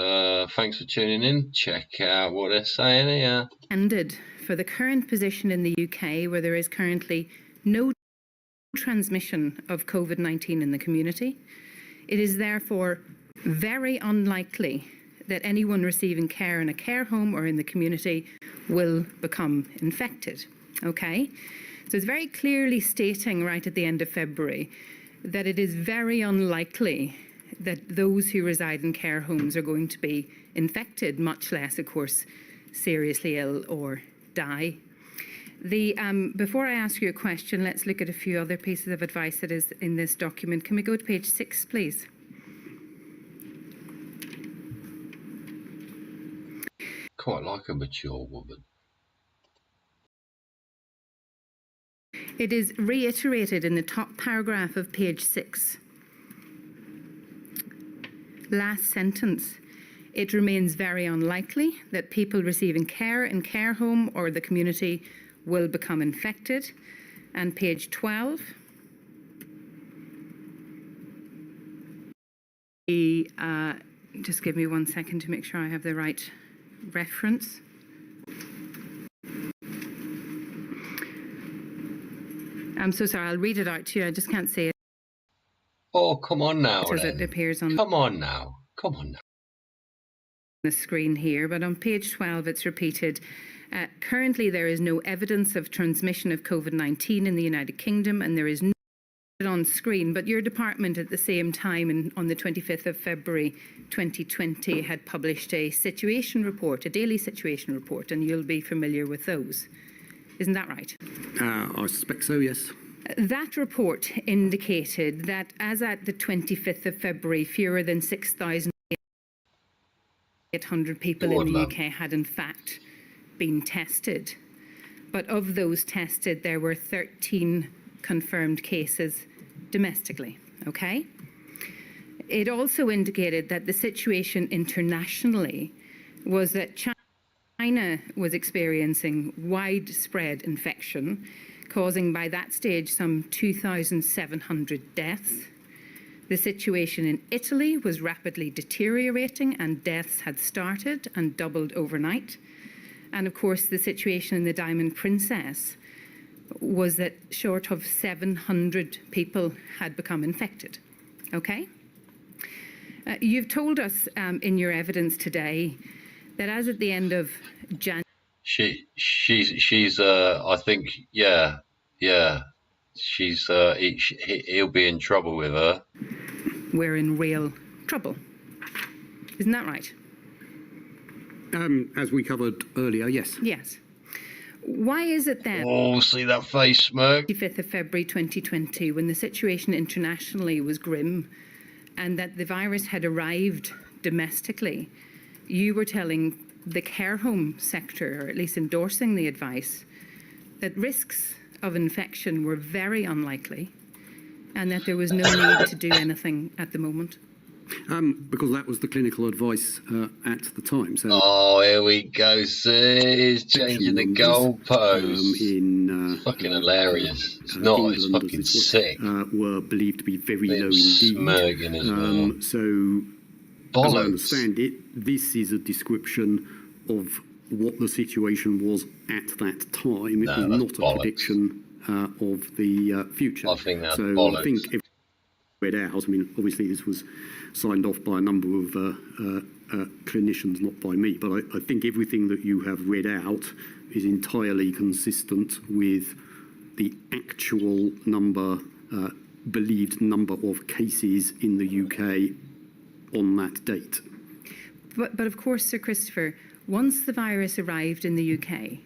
Thanks for tuning in. Check out what they're saying here. Ended for the current position in the UK, where there is currently no transmission of COVID-19 in the community. It is therefore very unlikely that anyone receiving care in a care home or in the community will become infected. Okay? So it's very clearly stating right at the end of February that it is very unlikely that those who reside in care homes are going to be infected, much less, of course, seriously ill or die. Before I ask you a question, let's look at a few other pieces of advice that is in this document. Can we go to page 6, please? Quite like a mature woman. It is reiterated in the top paragraph of page 6. Last sentence. It remains very unlikely that people receiving care in care home or the community will become infected. And page 12. Just give me 1 second to make sure I have the right reference. I'm so sorry, I'll read it out to you. I just can't say it Oh, come on now. as it appears on Come on now. Come on now. the screen here, but on page 12 it's repeated. Currently there is no evidence of transmission of COVID-19 in the United Kingdom, and there is no on screen, but your department at the same time on the 25th of February 2020 had published a situation report, a daily situation report, and you'll be familiar with those. Isn't that right? I suspect so, yes. That report indicated that as at the 25th of February, fewer than 6,800 people in the UK had in fact been tested. But of those tested, there were 13 confirmed cases domestically, okay? It also indicated that the situation internationally was that China was experiencing widespread infection, causing by that stage some 2,700 deaths. The situation in Italy was rapidly deteriorating and deaths had started and doubled overnight. And of course, the situation in the Diamond Princess was that short of 700 people had become infected. Okay? You've told us in your evidence today that as at the end of January, She's I think she's he'll be in trouble with her. we're in real trouble. Isn't that right? As we covered earlier, yes. Yes. Why is it then, Oh, see that face smirk? 25th of February 2020, when the situation internationally was grim and that the virus had arrived domestically, you were telling the care home sector, or at least endorsing the advice, that risks of infection were very unlikely and that there was no need to do anything at the moment? Because that was the clinical advice at the time. So, Oh, here we go. See, he's changing the goalposts. in Fucking hilarious. It's not. England, It's as fucking it was, sick. were believed to be very Bit low of indeed. smirking as well. So, as I Bollocks. understand it, this is a description of what the situation was at that time. It No, was that's not a bollocks. prediction of the future. I think that's so bollocks. I think if read out, I mean, obviously this was signed off by a number of clinicians, not by me, but I think everything that you have read out is entirely consistent with the actual number, believed number of cases in the UK on that date. But of course, Sir Christopher, once the virus arrived in the UK,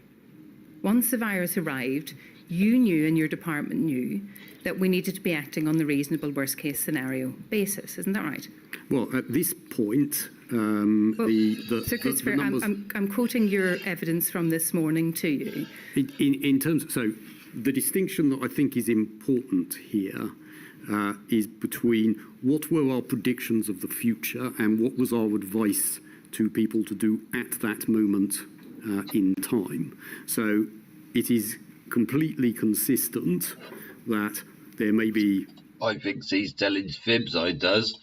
you knew and your department knew that we needed to be acting on the reasonable worst case scenario basis. Isn't that right? Well, at this point, Sir Christopher, the numbers, I'm quoting your evidence from this morning to you. in terms of, so the distinction that I think is important here is between what were our predictions of the future and what was our advice to people to do at that moment in time. So it is completely consistent that there may be I think he's telling fibs, I does.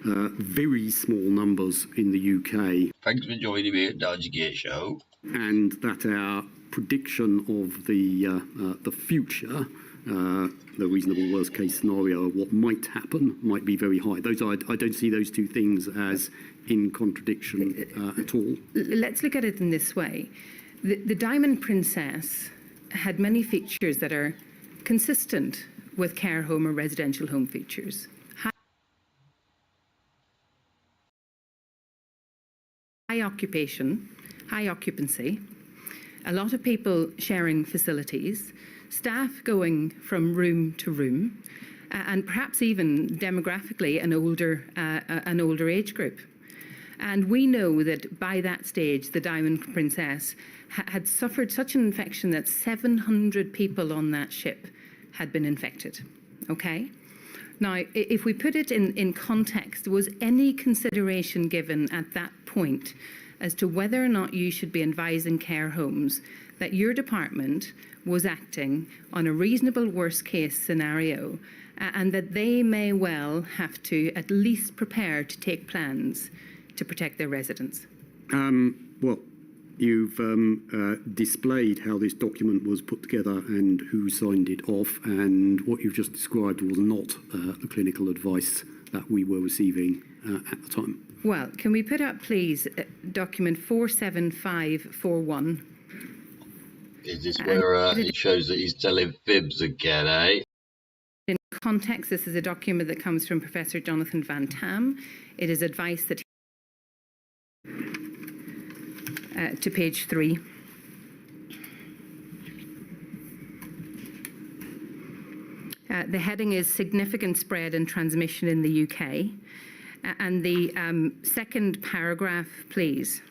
very small numbers in the UK, Thanks for joining me at Dodge Gate Show. and that our prediction of the future, the reasonable worst case scenario of what might happen, might be very high. Those I don't see those two things as in contradiction at all. Let's look at it in this way. The Diamond Princess had many features that are consistent with care home or residential home features. High occupation, high occupancy, a lot of people sharing facilities, staff going from room to room, and perhaps even demographically an older age group. And we know that by that stage, the Diamond Princess had suffered such an infection that 700 people on that ship had been infected. Okay? Now, if we put it in context, was any consideration given at that point as to whether or not you should be advising care homes that your department was acting on a reasonable worst case scenario and that they may well have to at least prepare to take plans to protect their residents? Well, you've displayed how this document was put together and who signed it off, and what you've just described was not the clinical advice that we were receiving at the time. Well, can we put up, please, document 47541? Is this where it shows that he's telling fibs again, eh? In context, this is a document that comes from Professor Jonathan Van Tam. It is advice that to page 3. The heading is Significant Spread and Transmission in the UK. And the second paragraph, please.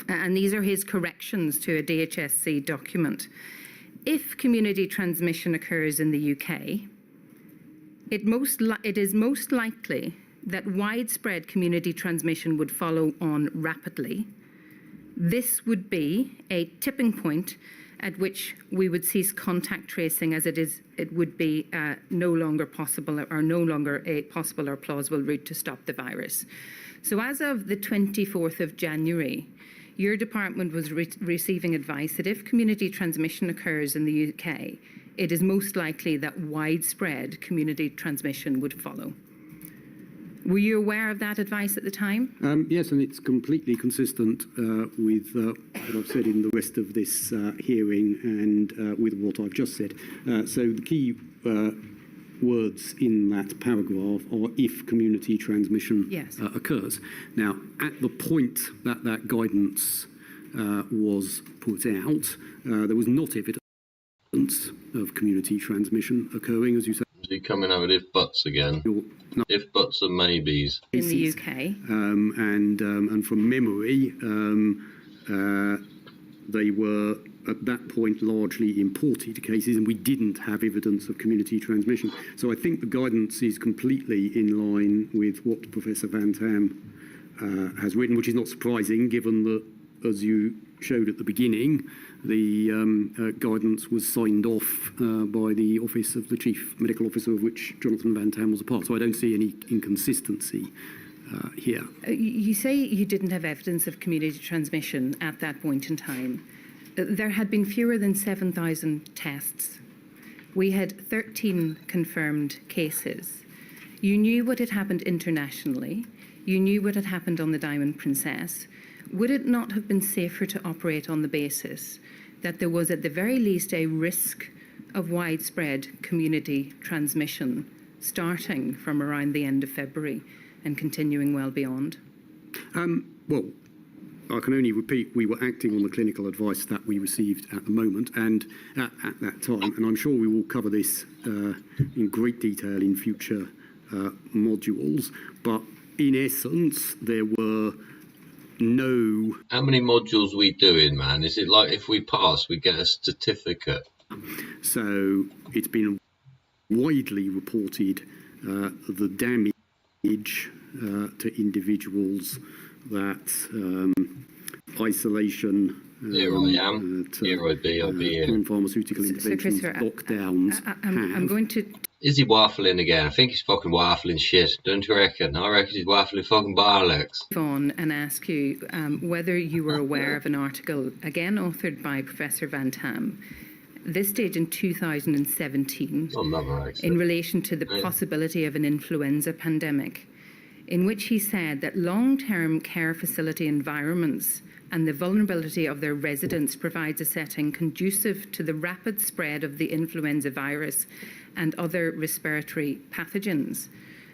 And these are his corrections to a DHSC document. If community transmission occurs in the UK, it is most likely that widespread community transmission would follow on rapidly. This would be a tipping point at which we would cease contact tracing, as it would be no longer possible or no longer a possible or plausible route to stop the virus. So as of the 24th of January, your department was receiving advice that if community transmission occurs in the UK, it is most likely that widespread community transmission would follow. Were you aware of that advice at the time? Yes, and it's completely consistent with what I've said in the rest of this hearing and with what I've just said. So the key words in that paragraph are if community transmission Yes. occurs. Now, at the point that that guidance was put out, there was not evidence of community transmission occurring, as you say. Is he coming out with if buts again? If buts and maybes. In the UK? And from memory, they were at that point largely imported cases, and we didn't have evidence of community transmission. So I think the guidance is completely in line with what Professor Van Tam has written, which is not surprising given that, as you showed at the beginning, the guidance was signed off by the Office of the Chief Medical Officer, of which Jonathan Van Tam was a part. So I don't see any inconsistency here. You say you didn't have evidence of community transmission at that point in time. There had been fewer than 7,000 tests. We had 13 confirmed cases. You knew what had happened internationally. You knew what had happened on the Diamond Princess. Would it not have been safer to operate on the basis that there was at the very least a risk of widespread community transmission starting from around the end of February and continuing well beyond? Well, I can only repeat we were acting on the clinical advice that we received at the moment and at that time, and I'm sure we will cover this in great detail in future modules, but in essence there were no... How many modules we doing, man? Is it like if we pass, we get a certificate? So it's been widely reported the damage to individuals that isolation, Here I am. Here I be. I'll be here. non-pharmaceutical interventions, lockdowns. I'm going to... Is he waffling again? I think he's fucking waffling shit. Don't you reckon? I reckon he's waffling fucking bollocks. On and ask you whether you were aware of an article, again authored by Professor Van Tam, this stage in 2017, in relation to the possibility of an influenza pandemic, in which he said that long-term care facility environments and the vulnerability of their residents provides a setting conducive to the rapid spread of the influenza virus and other respiratory pathogens.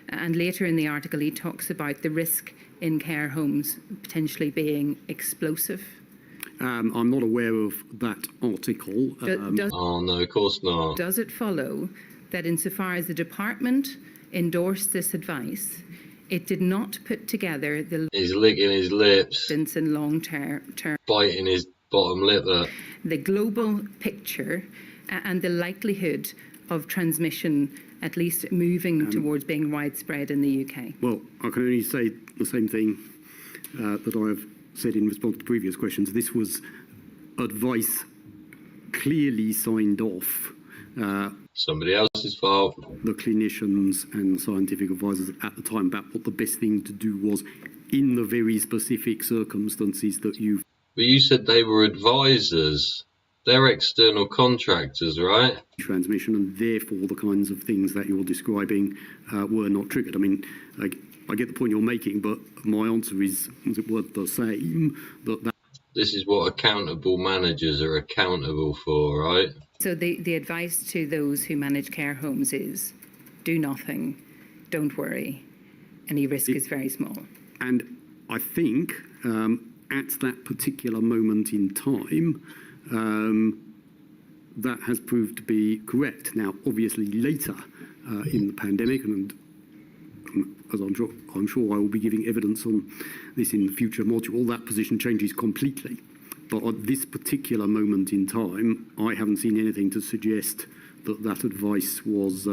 And later in the article, he talks about the risk in care homes potentially being explosive. I'm not aware of that article. Oh, no, of course not. Does it follow that insofar as the department endorsed this advice, it did not put together the... He's licking his lips. ...in long-term... Biting his bottom lip there. The global picture and the likelihood of transmission at least moving towards being widespread in the UK? Well, I can only say the same thing that I have said in response to previous questions. This was advice clearly signed off. Somebody else's fault. The clinicians and scientific advisors at the time about what the best thing to do was in the very specific circumstances that you've... But you said they were advisors. They're external contractors, right? Transmission, and therefore the kinds of things that you're describing were not triggered. I mean, I get the point you're making, but my answer is it were the same. That this is what accountable managers are accountable for, right? So the advice to those who manage care homes is do nothing, don't worry, any risk is very small. And I think at that particular moment in time, that has proved to be correct. Now, obviously, later in the pandemic, and as I'm sure I will be giving evidence on this in the future module, that position changes completely. But at this particular moment in time, I haven't seen anything to suggest that that advice was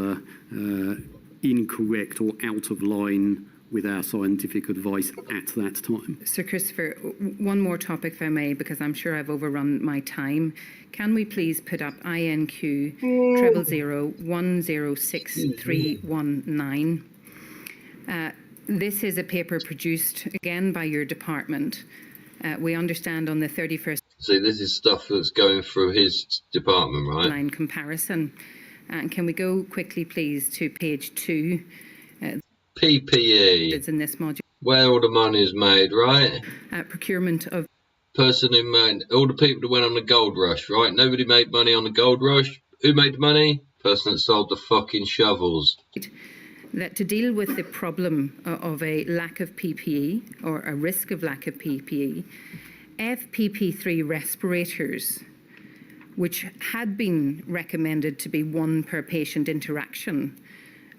incorrect or out of line with our scientific advice at that time. Sir Christopher, one more topic, if I may, because I'm sure I've overrun my time. Can we please put up INQ 000106319? This is a paper produced, again, by your department. We understand on the 31st... See, this is stuff that's going through his department, right? ...line comparison. Can we go quickly, please, to page 2? PPE. It's in this module. Where all the money is made, right? Procurement of Person who made all the people that went on the gold rush, right? Nobody made money on the gold rush. Who made the money? Person that sold the fucking shovels. that to deal with the problem of a lack of PPE or a risk of lack of PPE, FPP3 respirators, which had been recommended to be one per patient interaction,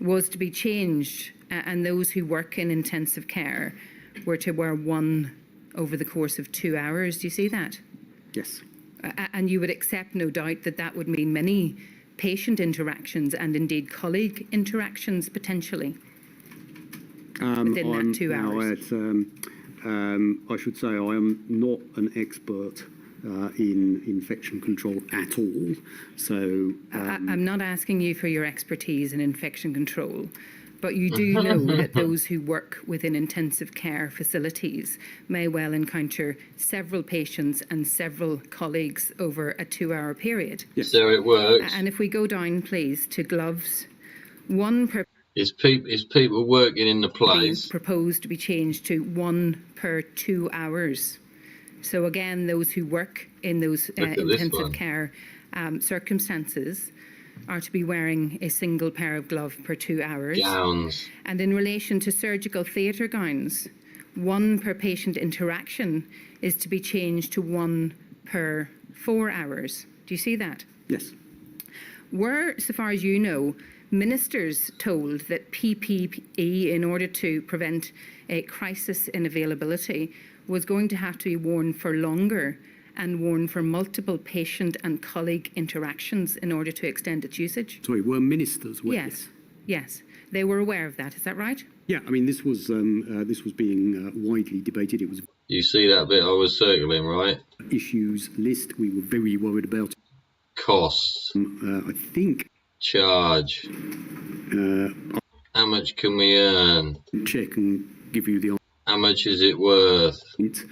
was to be changed, and those who work in intensive care were to wear one over the course of 2 hours. Do you see that? Yes. And you would accept, no doubt, that that would mean many patient interactions and indeed colleague interactions potentially within that 2 hours. I should say I am not an expert in infection control at all. So I'm not asking you for your expertise in infection control, but you do know that those who work within intensive care facilities may well encounter several patients and several colleagues over a 2 hour period. yes. So it works. And if we go down, please, to gloves, one per It's people working in the place. proposed to be changed to one per 2 hours. So again, those who work in those Look at this intensive one. care circumstances are to be wearing a single pair of gloves per 2 hours. Gowns. And in relation to surgical theatre gowns, one per patient interaction is to be changed to one per 4 hours. Do you see that? Yes. Were, so far as you know, ministers told that PPE, in order to prevent a crisis in availability, was going to have to be worn for longer and worn for multiple patient and colleague interactions in order to extend its usage? Sorry, were ministers? Yes, yes. They were aware of that, is that right? Yeah, I mean, this was being widely debated. It was You see that bit I was circling, right? issues list. We were very worried about. Costs. I think Charge. How much can we earn? check and give you the How much is it worth? answer.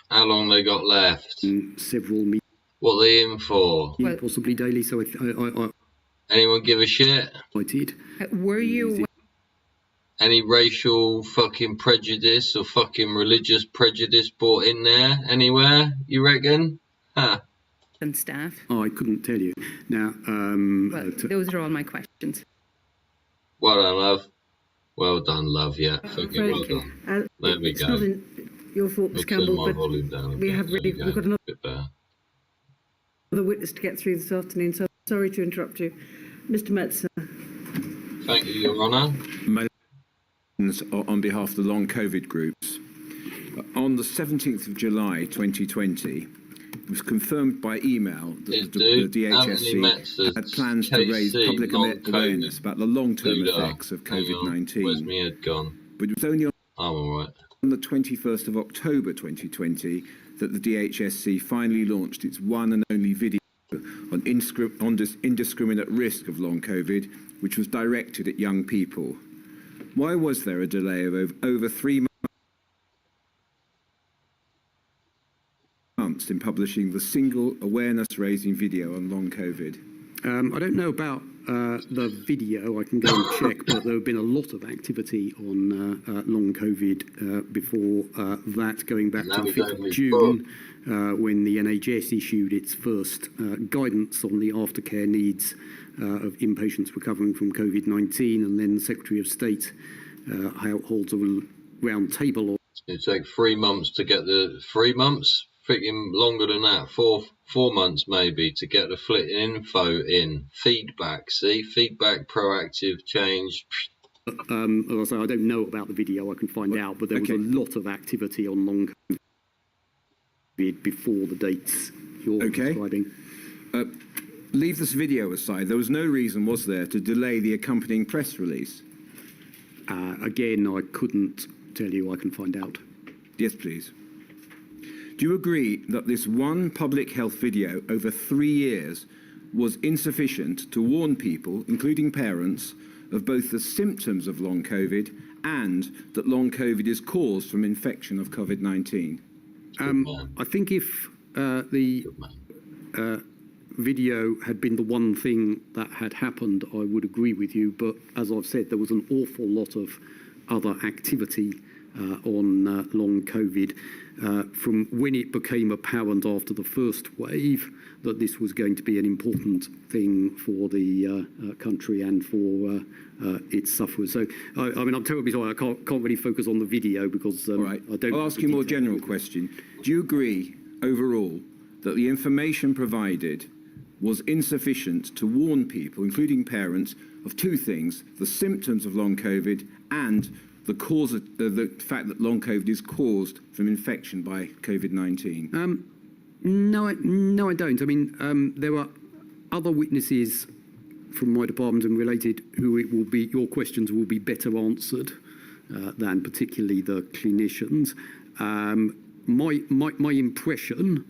How long they got left? Several meetings, What they in for? Well- possibly daily. So Anyone give a shit? I did. Were you aware Any racial fucking prejudice or fucking religious prejudice brought in there anywhere, you reckon? Huh. and staff? Oh, I couldn't tell you. Now, Well, those are all my questions. Well done, love. Well done, love, yeah. Fucking well done. There we it's go. not in your fault, Ms. I'll turn Campbell, my but volume down a we bit. have There really, we go. we've got another Bit better. witness to get through this afternoon, so sorry to interrupt you. Mr. Metzer. Thank you, Your Honour. On behalf of the long COVID groups. On the 17th of July 2020, it was confirmed by email that the DHSC had plans to raise public awareness about the long-term effects of Where's COVID-19. my head gone? But it was only I'm alright. on the 21st of October 2020 that the DHSC finally launched its one and only video on indiscriminate risk of long COVID, which was directed at young people. Why was there a delay of over 3 months in publishing the single awareness-raising video on long COVID? I don't know about the video. I can go and check, but there have been a lot of activity on long COVID before that, going back Now to the we go 5th with of June, when the NHS issued its first guidance on the aftercare needs of inpatients recovering from COVID-19, and then the Secretary of State holds a round table on. It take 3 months to get the 3 months, freaking longer than that, 4 months maybe to get the info in. Feedback, see, feedback, proactive change. As I say, I don't know about the video. I can find out, but there was a lot of activity on long COVID before the dates you're describing. Leave this video aside. There was no reason, was there, to delay the accompanying press release? Again, I couldn't tell you. I can find out. Yes, please. Do you agree that this one public health video over 3 years was insufficient to warn people, including parents, of both the symptoms of long COVID and that long COVID is caused from infection of COVID-19? I think if the video had been the one thing that had happened, I would agree with you. But as I've said, there was an awful lot of other activity on long COVID. From when it became apparent after the first wave that this was going to be an important thing for the country and for its sufferers. So, I mean, I'm terribly sorry, I can't really focus on the video because All right. I don't. I'll ask you a more general question. Do you agree overall that the information provided was insufficient to warn people, including parents, of two things: the symptoms of long COVID and the cause of the fact that long COVID is caused from infection by COVID-19? No, I don't. I mean, there are other witnesses from my department and related who it will be, your questions will be better answered than particularly the clinicians. My impression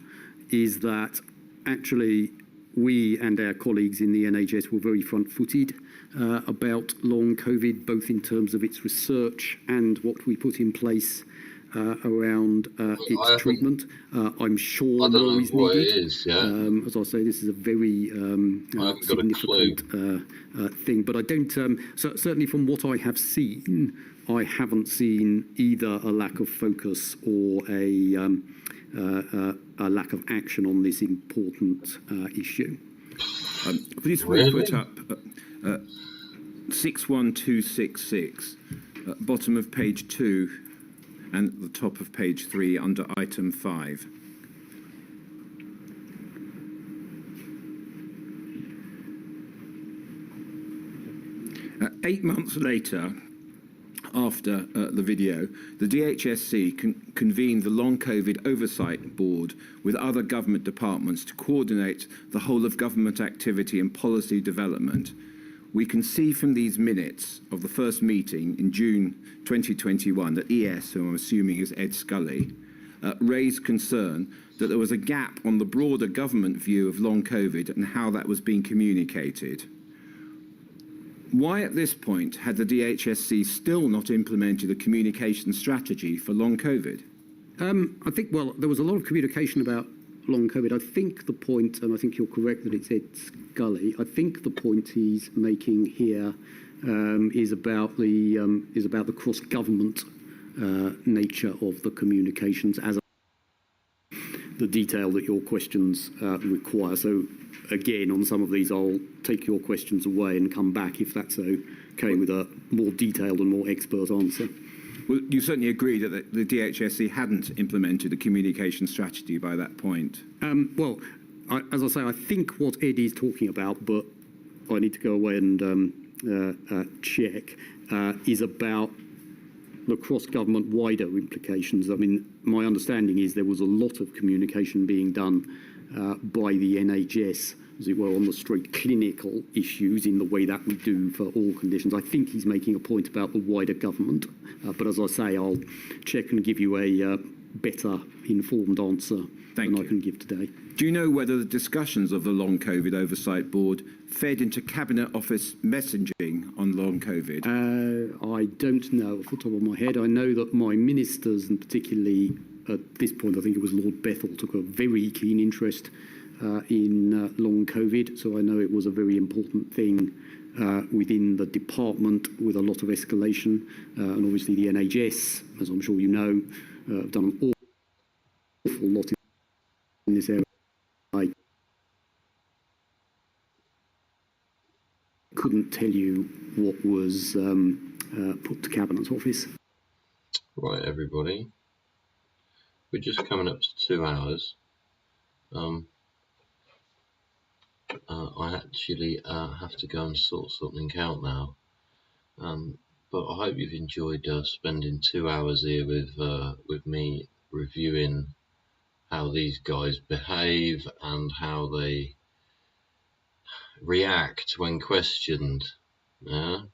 is that actually we and our colleagues in the NHS were very front-footed about long COVID, both in terms of its research and what we put in place around its treatment. I'm sure more is needed. As I say, this is a very significant thing. But I don't, certainly from what I have seen, I haven't seen either a lack of focus or a lack of action on this important issue. Please put up 61266, bottom of page 2 and the top of page 3 under item 5. Eight months later, after the video, the DHSC convened the Long COVID Oversight Board with other government departments to coordinate the whole of government activity and policy development. We can see from these minutes of the first meeting in June 2021 that ES, who I'm assuming is Ed Scully, raised concern that there was a gap on the broader government view of long COVID and how that was being communicated. Why at this point had the DHSC still not implemented a communication strategy for long COVID? I think, well, there was a lot of communication about long COVID. I think the point, and I think you're correct that it's Ed Scully, I think the point he's making here is about the cross-government nature of the communications as the detail that your questions require. So again, on some of these, I'll take your questions away and come back if that's okay with a more detailed and more expert answer. Well, you certainly agree that the DHSC hadn't implemented a communication strategy by that point. Well, as I say, I think what Ed is talking about, but I need to go away and check, is about the cross-government wider implications. I mean, my understanding is there was a lot of communication being done by the NHS, as it were, on the straight clinical issues in the way that we do for all conditions. I think he's making a point about the wider government. But as I say, I'll check and give you a better informed answer than I can give today. Do you know whether the discussions of the Long COVID Oversight Board fed into Cabinet Office messaging on long COVID? I don't know off the top of my head. I know that my ministers, and particularly at this point, I think it was Lord Bethell, took a very keen interest in long COVID. So I know it was a very important thing within the department with a lot of escalation. And obviously the NHS, as I'm sure you know, have done an awful lot in this area. I couldn't tell you what was put to Cabinet Office. Right, everybody. We're just coming up to 2 hours. I actually have to go and sort something out now. But I hope you've enjoyed spending 2 hours here with me reviewing how these guys behave and how they react when questioned. Yeah?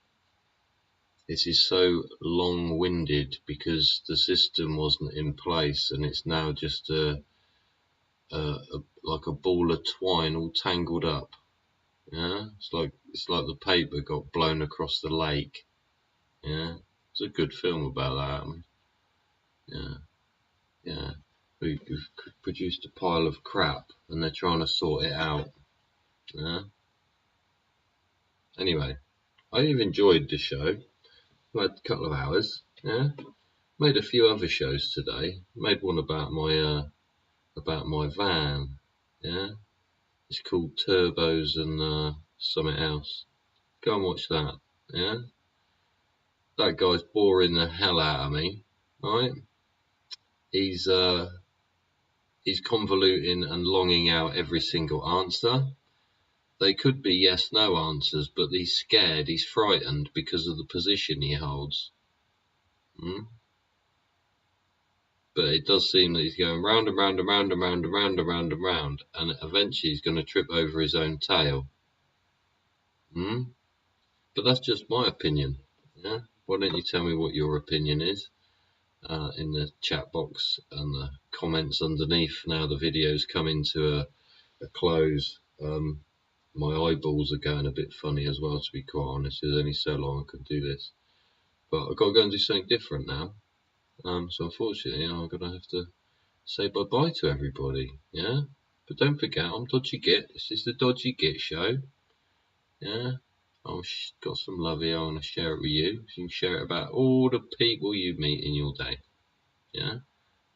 This is so long-winded because the system wasn't in place, and it's now just like a ball of twine all tangled up. Yeah, it's like the paper got blown across the lake. Yeah, it's a good film about that. Yeah. We've produced a pile of crap, and they're trying to sort it out. Yeah. Anyway, I've enjoyed the show. I had a couple of hours. Yeah. Made a few other shows today. Made one about my van. Yeah. It's called Turbos and something else. Go and watch that. Yeah. That guy's boring the hell out of me. Right. He's convoluting and longing out every single answer. They could be yes/no answers, but he's scared, he's frightened because of the position he holds. But it does seem that he's going round and round and round and round and round and round and round, and eventually he's going to trip over his own tail. But that's just my opinion. Yeah. Why don't you tell me what your opinion is in the chat box and the comments underneath? Now the video's coming to a close. My eyeballs are going a bit funny as well, to be quite honest. There's only so long I could do this. But I've got to go and do something different now. So unfortunately, I'm going to have to say bye-bye to everybody. Yeah? But don't forget, I'm Dodgy Git. This is the Dodgy Git Show. Yeah? I've got some love here. I want to share it with you. So you can share it about all the people you meet in your day. Yeah?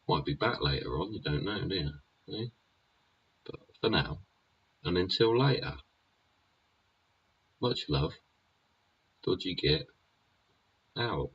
Might be back later on. You don't know, do you? Yeah? But for now, and until later, much love. Dodgy Git out.